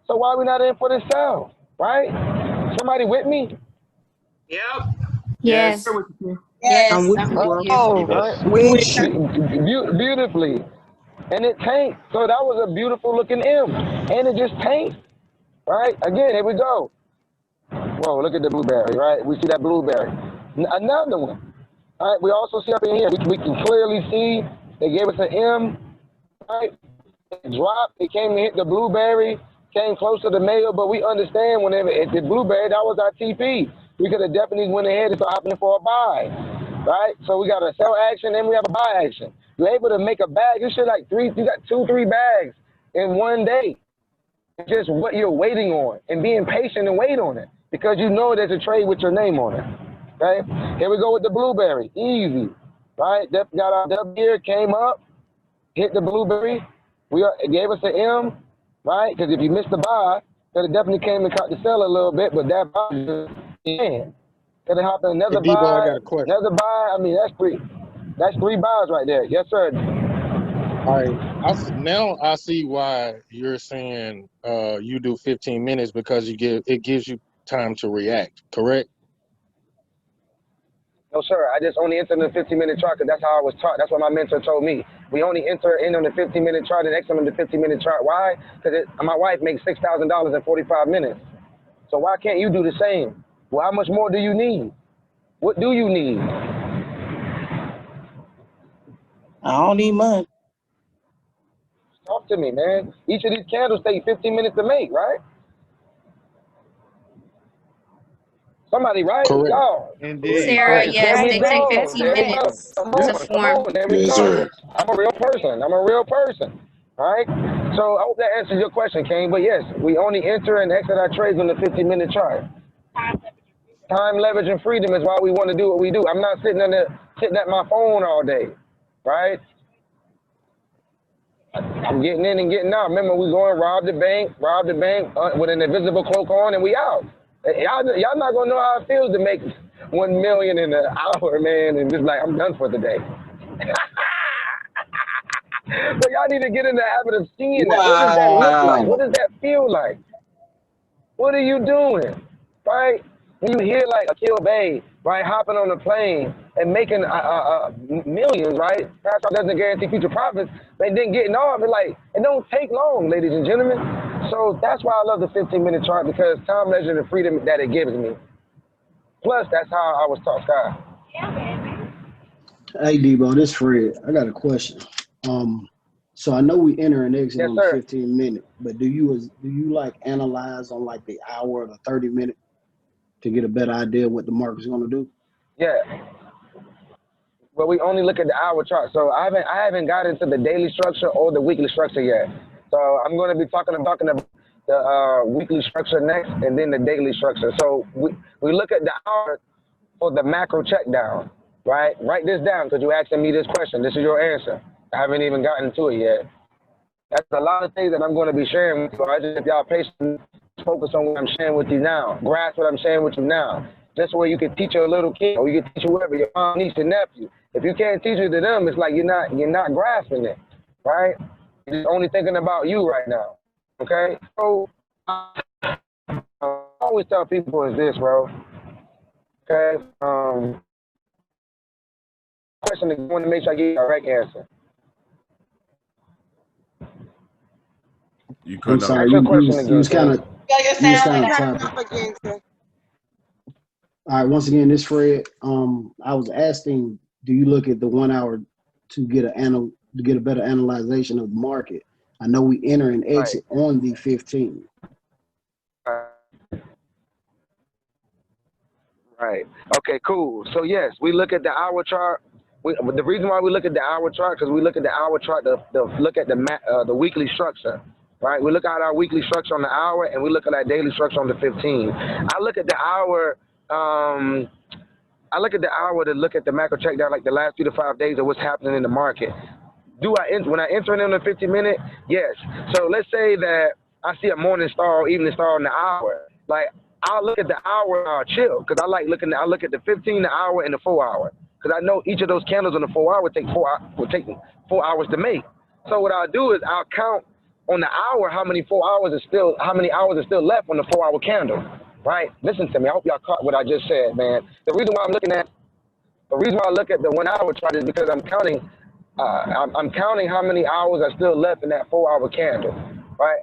So why are we not in for this sell? Right? Somebody with me? Yep. Yes. Yes, I'm with you, bro. Beautifully. And it tanked. So that was a beautiful looking M. And it just tanked. Right? Again, here we go. Whoa, look at the blueberry, right? We see that blueberry. Another one. All right, we also see up in here, we can clearly see they gave us an M, right? It dropped, it came to hit the blueberry, came close to the mayo, but we understand whenever it's the blueberry, that was our TP. We could have definitely went ahead and started opting for a buy, right? So we got a sell action and we have a buy action. You're able to make a bag, you got 2-3 bags in one day. It's just what you're waiting on and being patient and wait on it because you know there's a trade with your name on it. Okay, here we go with the blueberry. Easy, right? Got our W here, came up, hit the blueberry. It gave us an M, right? Because if you missed the buy, it definitely came and caught the sell a little bit, but that buy, man, could have happened another Deebo, buy, I got a question. another buy. I mean, that's three buys right there. Yes, sir. All right. Now I see why you're saying you do 15 minutes because it gives you time to react, correct? No, sir. I just only enter in the 15-minute chart because that's how I was taught. That's what my mentor told me. We only enter in on the 15-minute chart and exit on the 15-minute chart. Why? Because my wife makes $6,000 in 45 minutes. So why can't you do the same? Well, how much more do you need? What do you need? I don't need much. Talk to me, man. Each of these candles take 15 minutes to make, right? Somebody, right? Correct. Y'all. Sarah, yes, they take 15 minutes to form. There we go. I'm a real person. All right? So I hope that answers your question, King. But yes, we only enter and exit our trades on the 15-minute chart. Time, leverage, and freedom is why we want to do what we do. I'm not sitting at my phone all day, right? I'm getting in and getting out. Remember, we going rob the bank with an invisible cloak on, and we out. Y'all not gonna know how it feels to make $1 million in an hour, man, and just like I'm done for the day. So y'all need to get in the habit of seeing that. What does that look like? What does that feel like? What are you doing? right? When you hear like Akil Bay, right, hopping on a plane and making millions, right? That's how doesn't guarantee future profits. They then getting off. It's like it don't take long, ladies and gentlemen. So that's why I love the 15-minute chart because time measure the freedom that it gives me. Plus, that's how I was taught, Sky. Hey Debo, this Fred. I got a question. So I know we enter and exit Yes, on sir. the 15-minute, but do you like analyze on like the hour or the 30-minute to get a better idea of what the market's gonna do? Yeah. But we only look at the hour chart. So I haven't got into the daily structure or the weekly structure yet. So I'm going to be talking about the weekly structure next and then the daily structure. So we look at the hour for the macro check down, right? Write this down because you're asking me this question. This is your answer. I haven't even gotten to it yet. That's a lot of things that I'm going to be sharing with you. I just, if y'all patient, focus on what I'm sharing with you now. Grasp what I'm sharing with you now. Just where you can teach your little kid or you can teach whoever, your mom, niece, and nephew. If you can't teach it to them, it's like you're not grasping it, right? You're just only thinking about you right now, okay? So I always tell people is this, bro, okay? Question is, I want to make sure I get you a direct answer. You I'm couldn't sorry, Ask your you question was again, kind of King. choppy. All right, once again, this Fred. I was asking, do you look at the 1 hour to get a better analyzation of the market? I know we enter and exit on the 15. Right. Okay, cool. So yes, we look at the hour chart. The reason why we look at the hour chart because we look at the hour chart to look at the weekly structure. Right. We look at our weekly structure on the hour, and we look at our daily structure on the 15. I look at the hour. I look at the hour to look at the macro check down like the last 3 to 5 days of what's happening in the market. When I enter in the 15-minute? Yes. So let's say that I see a morning star or evening star in the hour. Like I'll look at the hour and I'll chill because I look at the 15, the hour, and the 4 hour because I know each of those candles in the 4 hour will take 4 hours to make. So what I'll do is I'll count on the hour how many hours are still left on the 4 hour candle. Right? Listen to me. I hope y'all caught what I just said, man. The reason why I look at the 1 hour chart is because I'm counting how many hours are still left in that 4 hour candle, right?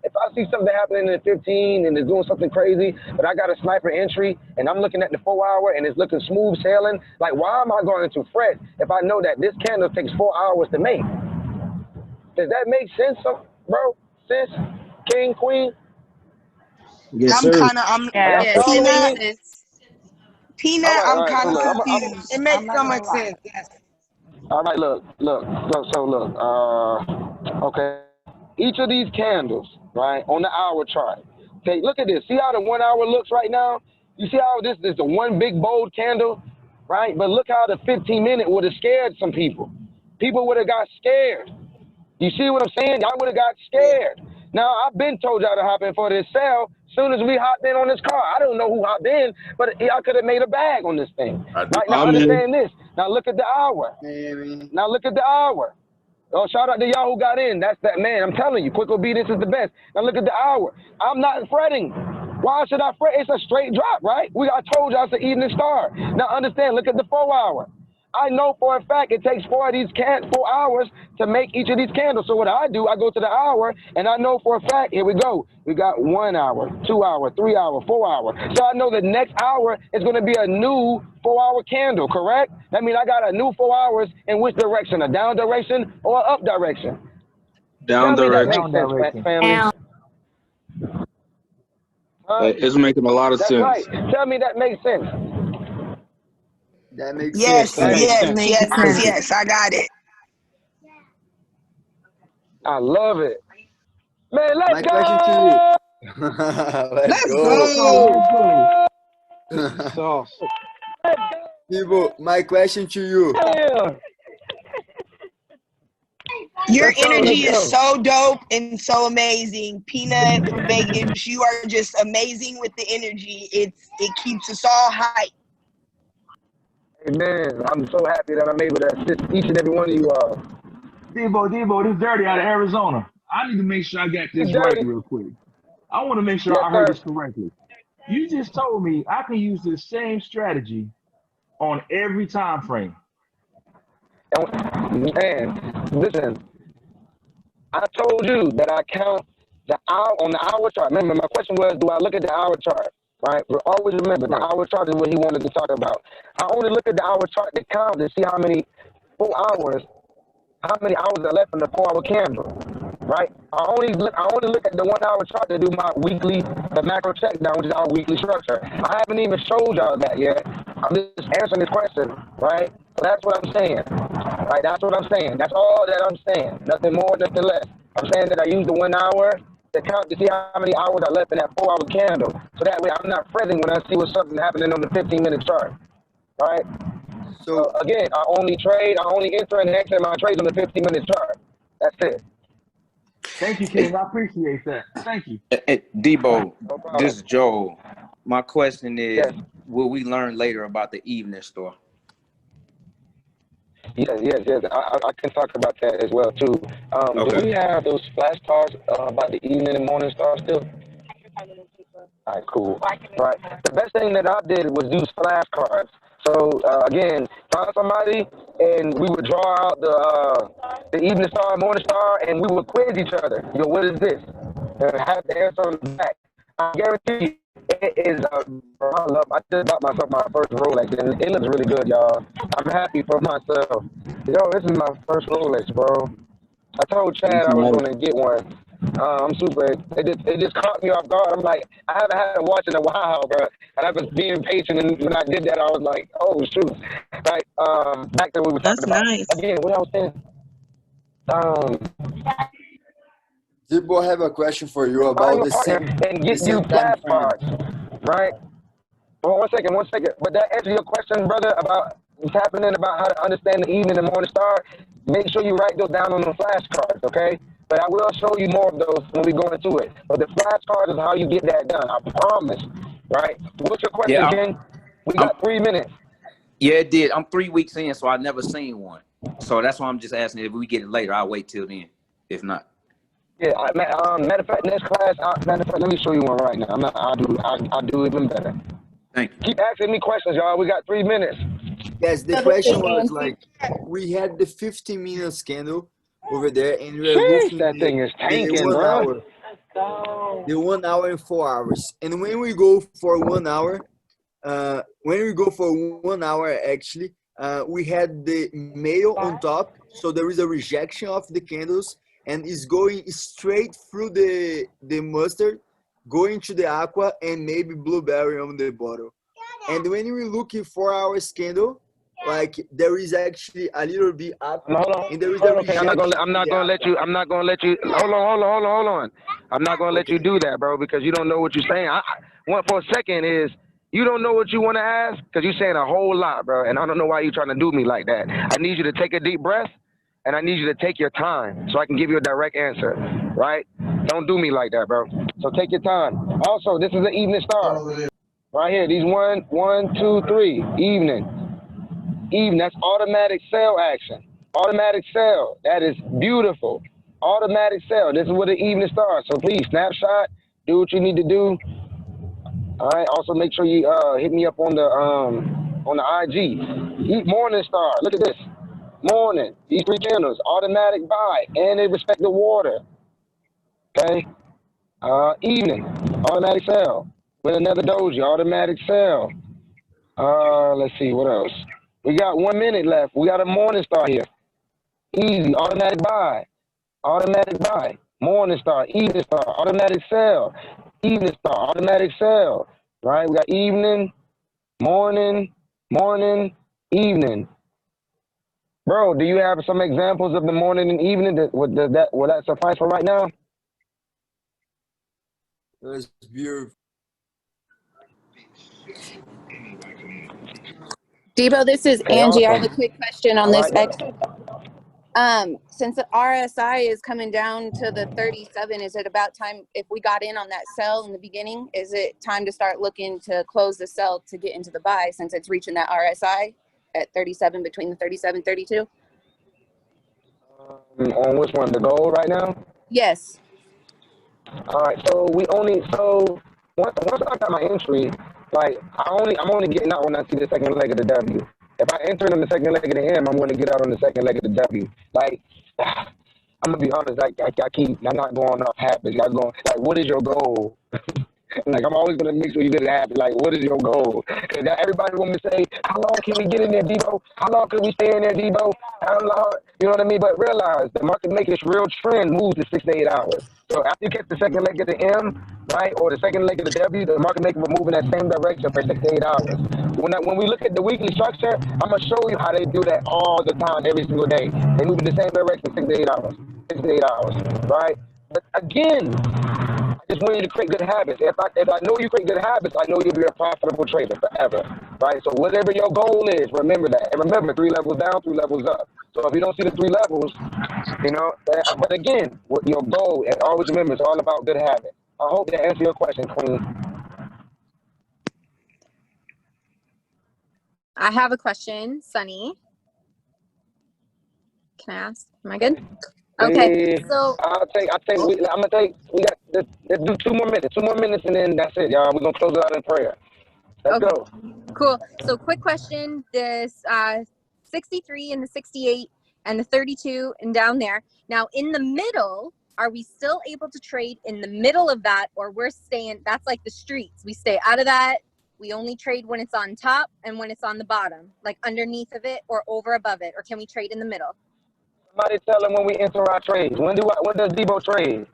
If I see something happening in the 15 and it's doing something crazy, but I got a sniper entry and I'm looking at the 4 hour and it's looking smooth sailing, like why am I going to fret if I know that this candle takes 4 hours to make? Does that make sense, bro? Sis, king, queen? Yes, sir. Peanut, All I'm right, kind of look, confused. It I'm makes not so gonna much lie. sense. Yes. All right, look. Okay. Each of these candles, right, on the hour chart. Okay, look at this. See how the 1 hour looks right now? You see how this is the one big bold candle, right? But look how the 15-minute would have scared some people. People would have got scared. You see what I'm saying? Y'all would have got scared. Now, I've been told y'all to hop in for this sale. Soon as we hopped in on this car, I don't know who hopped in, but y'all could have made a bag on this thing. Right now, understand this. Now look at the hour. Now look at the hour. Oh, shout out to y'all who got in. That's that, man. I'm telling you, quick obedience is the best. Now look at the hour. I'm not fretting. Why should I fret? It's a straight drop, right? I told y'all it's an evening star. Now understand, look at the 4 hour. I know for a fact it takes 4 hours to make each of these candles. So what I do, I go to the hour, and I know for a fact, here we go. We got 1 hour, 2 hour, 3 hour, 4 hour. So I know the next hour is going to be a new 4 hour candle, correct? That means I got a new 4 hours in which direction? A down direction or up direction? Down Tell me that direction. makes sense, family. It's making a lot of That's sense. right. Tell me that makes sense. That makes Yes, sense. yes, I got it. I love it. Man, let's My go! question to you. Let's go. Sauce. People, my question to you. Your Let's go, energy let's is go. so dope and so amazing. Peanut from Vegas, you are just amazing with the energy. It keeps us all hyped. Amen. I'm so happy that I'm able to assist each and every one of you all. Debo, this Dirty out of Arizona. I need to make sure I got this right Dirty. real quick. I want to make sure Yes, I heard sir. this correctly. You just told me I can use this same strategy on every time frame. Man, listen, I told you that I count the hour on the hour chart. Remember, my question was, do I look at the hour chart? Right? But always remember, the hour chart is what he wanted to talk about. I only look at the hour chart to count to see how many full hours, how many hours are left in the 4 hour candle. Right? I only look at the 1 hour chart to do my weekly, the macro check down, which is our weekly structure. I haven't even showed y'all that yet. I'm just answering this question, right? So that's what I'm saying. Right? That's what I'm saying. That's all that I'm saying. Nothing more, nothing less. I'm saying that I use the 1 hour to count to see how many hours are left in that 4 hour candle. So that way I'm not fretting when I see what's something happening on the 15-minute chart. Right? So again, I only enter and exit my trades on the 15-minute chart. That's it. Thank you, King. I appreciate that. Thank you. Debo, No problem. this is Joel. My question is, Yes. will we learn later about the evening star? Yes. I can talk about that as well too. Do Okay. we have those flashcards about the evening and morning star still? All right, cool. Right. The best thing that I did was use flashcards. So again, find somebody and we would draw out the evening star, morning star, and we would quiz each other. Yo, what is this? And have the answer on the back. I guarantee you, it is. I just bought myself my first Rolex, and it looks really good, y'all. I'm happy for myself. Yo, this is my first Rolex, bro. I told Chad I was gonna get one. I'm super. It just caught me off guard. I'm like, I haven't had a watch in a while, bro. And I was being patient, and when I did that, I was like, oh shoot. Right. Back to what we were talking about. Nice. Again, what I was saying. Deebo, I have a question for you Find about your the partner same and get you time frame. flashcards, right? Well, one second. But that answers your question, brother, about what's happening, about how to understand the evening and morning star. Make sure you write those down on the flashcards, okay? But I will show you more of those when we go into it. But the flashcards is how you get that done. I promise, right? What's your question, Yeah, King? We got 3 minutes. yeah, it did. I'm 3 weeks in, so I've never seen one. So that's why I'm just asking if we get it later. I'll wait till then. If not. Yeah, matter of fact, next class, let me show you one right now. I'll do even better. Thank you. Keep asking me questions, y'all. We got 3 minutes. Yes, the So this question is was Angie. like, we had the 15 minutes candle over there, and we are Sheesh, looking that thing is the tanking, 1 bro. hour, the 1 hour and 4 hours. And when we go for 1 hour, actually, we had the male on top, so there is a rejection of the candles, and it's going straight through the mustard, going to the aqua, and maybe blueberry on the bottom. And when we look at 4 hours candle, like there is actually a little bit up, and there is a Okay, I'm not rejection. gonna let you. Hold on. I'm not gonna let you do that, bro, because you don't know what you're saying. One for a second is you don't know what you want to ask because you're saying a whole lot, bro, and I don't know why you're trying to do me like that. I need you to take a deep breath, and I need you to take your time so I can give you a direct answer, right? Don't do me like that, bro. So take your time. Also, this is an evening star. Right here, these 1, 2, 3, evening. That's automatic sell action. Automatic sell. That is beautiful. Automatic sell. This is what the evening starts. So please, snapshot. Do what you need to do. All right. Also, make sure you hit me up on the IG. Morning star. Look at this. Morning. These 3 candles. Automatic buy, and they respect the water. Okay. Evening. Automatic sell. With another doji. Automatic sell. Let's see, what else? We got 1 minute left. We got a morning star here. Easy, automatic buy. Automatic buy. Morning star, evening star, automatic sell. Evening star, automatic sell. Right? We got evening, morning, evening. Bro, do you have some examples of the morning and evening? Will that suffice for right now? That's beautiful. Deebo, this is Okay, Angie. I have a awesome. quick question on All this right. extra. Since the RSI is coming down to the 37, is it about time, if we got in on that sell in the beginning, is it time to start looking to close the sell to get into the buy since it's reaching that RSI at 37, between the 37 32? On which one? The gold right now? Yes. All right. So once I got my entry, like I'm only getting out when I see the second leg of the W. If I enter on the second leg of the M, I'm going to get out on the second leg of the W. Like, I'm gonna be honest. Like, I'm not going off habits. I'm going like, what is your goal? Like, I'm always gonna make sure you get it happen. Like, what is your goal? Cause everybody want me to say, how long can we get in there, Deebo? How long can we stay in there, Deebo? How long? You know what I mean? But realize the market maker's real trend moves to 6 to 8 hours. So after you catch the second leg of the M, right, or the second leg of the W, the market maker will move in that same direction for 6 to 8 hours. When we look at the weekly structure, I'm gonna show you how they do that all the time, every single day. They move in the same direction, 6 to 8 hours, 6 to 8 hours, right? But again, I just want you to create good habits. If I know you create good habits, I know you'll be a profitable trader forever, right? So whatever your goal is, remember that. And remember, 3 levels down, 3 levels up. So if you don't see the 3 levels, you know, but again, what your goal, and always remember, it's all about good habits. I hope that answers your question, Queen. I have a question, Sunny. Can I ask? Am I good? Okay, so I'm gonna take, let's do 2 more minutes, 2 more minutes, and then that's it, y'all. We're gonna close it out in prayer. Let's go. Cool. So quick question, this 63 and the 68 and the 32 and down there. Now in the middle, are we still able to trade in the middle of that, or we're staying, that's like the streets. We stay out of that. We only trade when it's on top and when it's on the bottom, like underneath of it or over above it, or can we trade in the middle? Somebody tell them when we enter our trades. When does Deebo trade?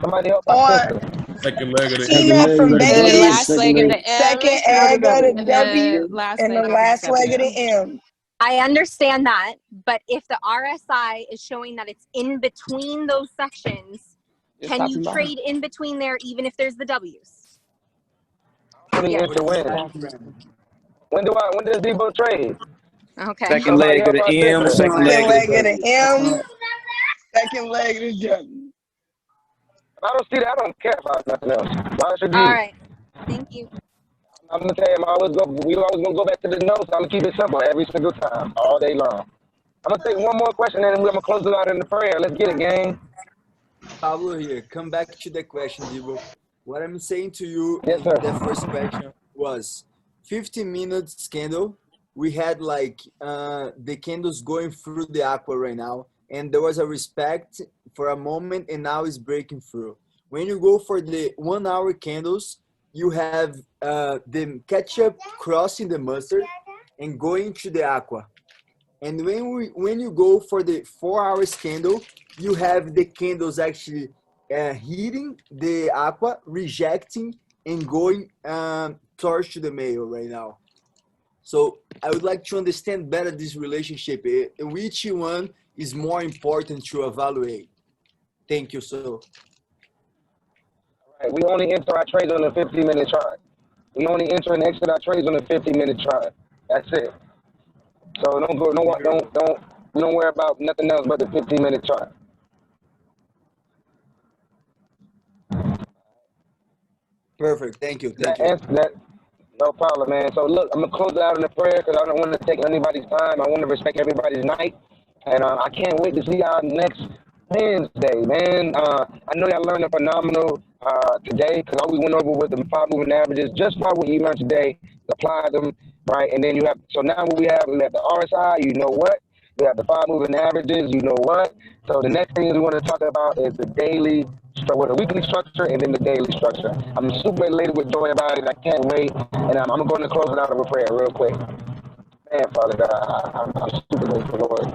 Somebody help my sister. Second leg of the Tina from leg of the W, Vegas, second leg. second leg of the W, and the last leg of the M. I understand that, but if the RSI is showing that it's in between those sections, can you trade in between there even if there's the W's? When he enter when? When does Deebo trade? Okay. Second leg of the M, second leg of the W. The M, second leg of the W. I don't see that. I don't care about nothing else. Why should you? All right. Thank you. I'm gonna tell you, we always gonna go back to the notes. I'm gonna keep it simple every single time, all day long. I'm gonna take one more question and we're gonna close it out in the prayer. Let's get it, gang. Pablo here. Come back to the question, Deebo. What I'm saying to you Yes, in sir. the first question was 15 minutes candle. We had like the candles going through the aqua right now, and there was a respect for a moment, and now it's breaking through. When you go for the 1 hour candles, you have the ketchup crossing the mustard and going to the aqua. And when you go for the 4 hours candle, you have the candles actually hitting the aqua, rejecting, and going towards to the male right now. So I would like to understand better this relationship. Which one is more important to evaluate? Thank you. So Right. We only enter our trades on a 15-minute chart. We only enter and exit our trades on a 15-minute chart. That's it. So don't worry about nothing else but the 15-minute chart. perfect. Thank you. Thank That you. answer that. No problem, man. So look, I'm gonna close it out in a prayer because I don't want to take anybody's time. I want to respect everybody's night, and I can't wait to see y'all next Wednesday, man. I know y'all learned a phenomenal today because all we went over was the 5 moving averages. Just by what you learned today, apply them, right? And then you have. So now what we have the RSI. You know what? We have the 5 moving averages. You know what? So the next thing we want to talk about is the daily. With a weekly structure and then the daily structure. I'm super elated with joy about it. I can't wait. And I'm going to close it out with a prayer real quick. Man, Father God, I'm super grateful, Lord.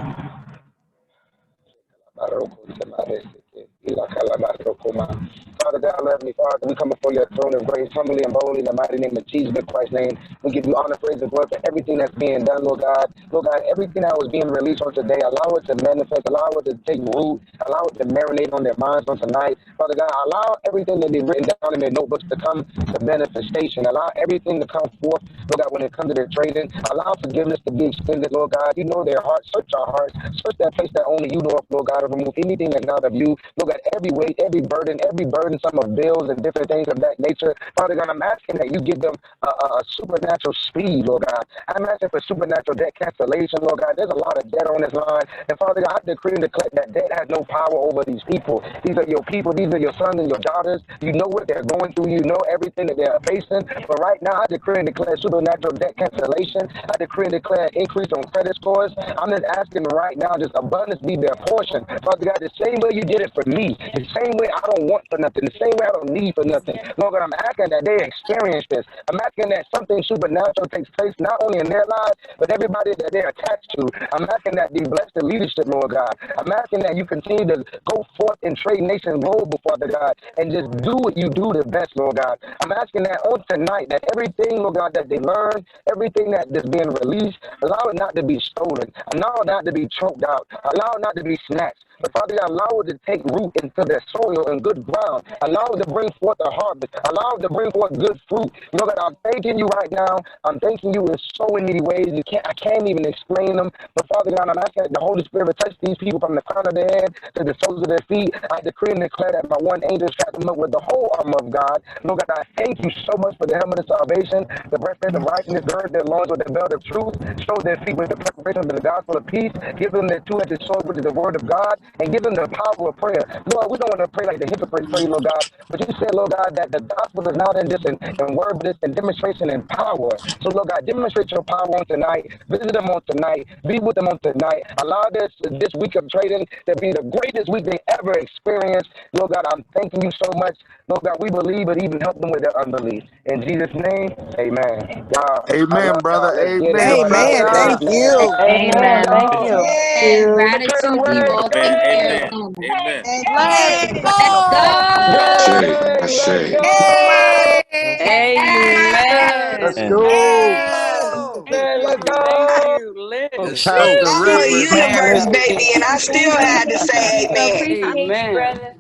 Father God, Heavenly Father, we come before your throne of grace, humbly and boldly in the mighty name of Jesus Christ's name. We give you honor, praise, and glory for everything that's being done, Lord God. Lord God, everything that was being released on today, allow it to manifest, allow it to take root, allow it to marinate on their minds on tonight. Father God, allow everything that be written down in their notebooks to come to manifestation. Allow everything to come forth, Lord God, when it comes to their trading. Allow forgiveness to be extended, Lord God. You know their hearts. Search our hearts. Search that place that only you know of, Lord God, to remove anything that's not of you. Lord God, every weight, every burden burden some of bills and different things of that nature. Father God, I'm asking that you give them a supernatural speed, Lord God. I'm asking for supernatural debt cancellation, Lord God. There's a lot of debt on this line. And Father God, I decree and declare that debt has no power over these people. These are your people. These are your sons and your daughters. You know what they're going through. You know everything that they're facing. But right now, I decree and declare supernatural debt cancellation. I decree and declare increase on credit scores. I'm just asking right now, just abundance be their portion. Father God, the same way you did it for me, the same way I don't want for nothing, the same way I don't need for nothing. Lord God, I'm asking that they experience this. I'm asking that something supernatural takes place not only in their lives, but everybody that they're attached to. I'm asking that you bless the leadership, Lord God. I'm asking that you continue to go forth and trade nations global, Father God, and just do what you do the best, Lord God. I'm asking that on tonight, that everything, Lord God, that they learn, everything that is being released, allow it not to be stolen, allow it not to be choked out, allow it not to be snatched. But Father God, allow it to take root into their soil and good ground. Allow it to bring forth a harvest. Allow it to bring forth good fruit. Lord God, I'm thanking you right now. I'm thanking you in so many ways. I can't even explain them. But Father God, I'm asking that the Holy Spirit touch these people from the crown of their head to the soles of their feet. I decree and declare that my one angel strapped them up with the whole armor of God. Lord God, I thank you so much for the helmet of salvation, the breastplate of righteousness, gird their loins with the belt of truth, show their feet with the preparation of the gospel of peace, give them their two-edged sword, which is the word of God, and give them the power of prayer. Lord, we don't want to pray like the hypocrites pray, Lord God, but you said, Lord God, that the gospel is not in just in word, but it's in demonstration and power. So, Lord God, demonstrate your power on tonight. Visit them on tonight. Be with them on tonight. Allow this week of trading to be the greatest week they ever experienced. Lord God, I'm thanking you so much. Lord God, we believe, but even help them with their unbelief. In Jesus' name, amen. God, I Amen, love y'all. brother. Let's get it. Amen, brother Amen. God. Thank you. Amen. Amen. Thank you. And You. gratitude, Debo. Amen. Thank you. Amen. Amen. Let's Let's go. Gang, Ashe. go. gang, let's Ashe. go. Let's Amen. go. Man, let's Thank go. you. Lit. Pastor I'm a Rivers. universe Amen. baby, and I still had to say So amen. appreciate you, Amen. brother.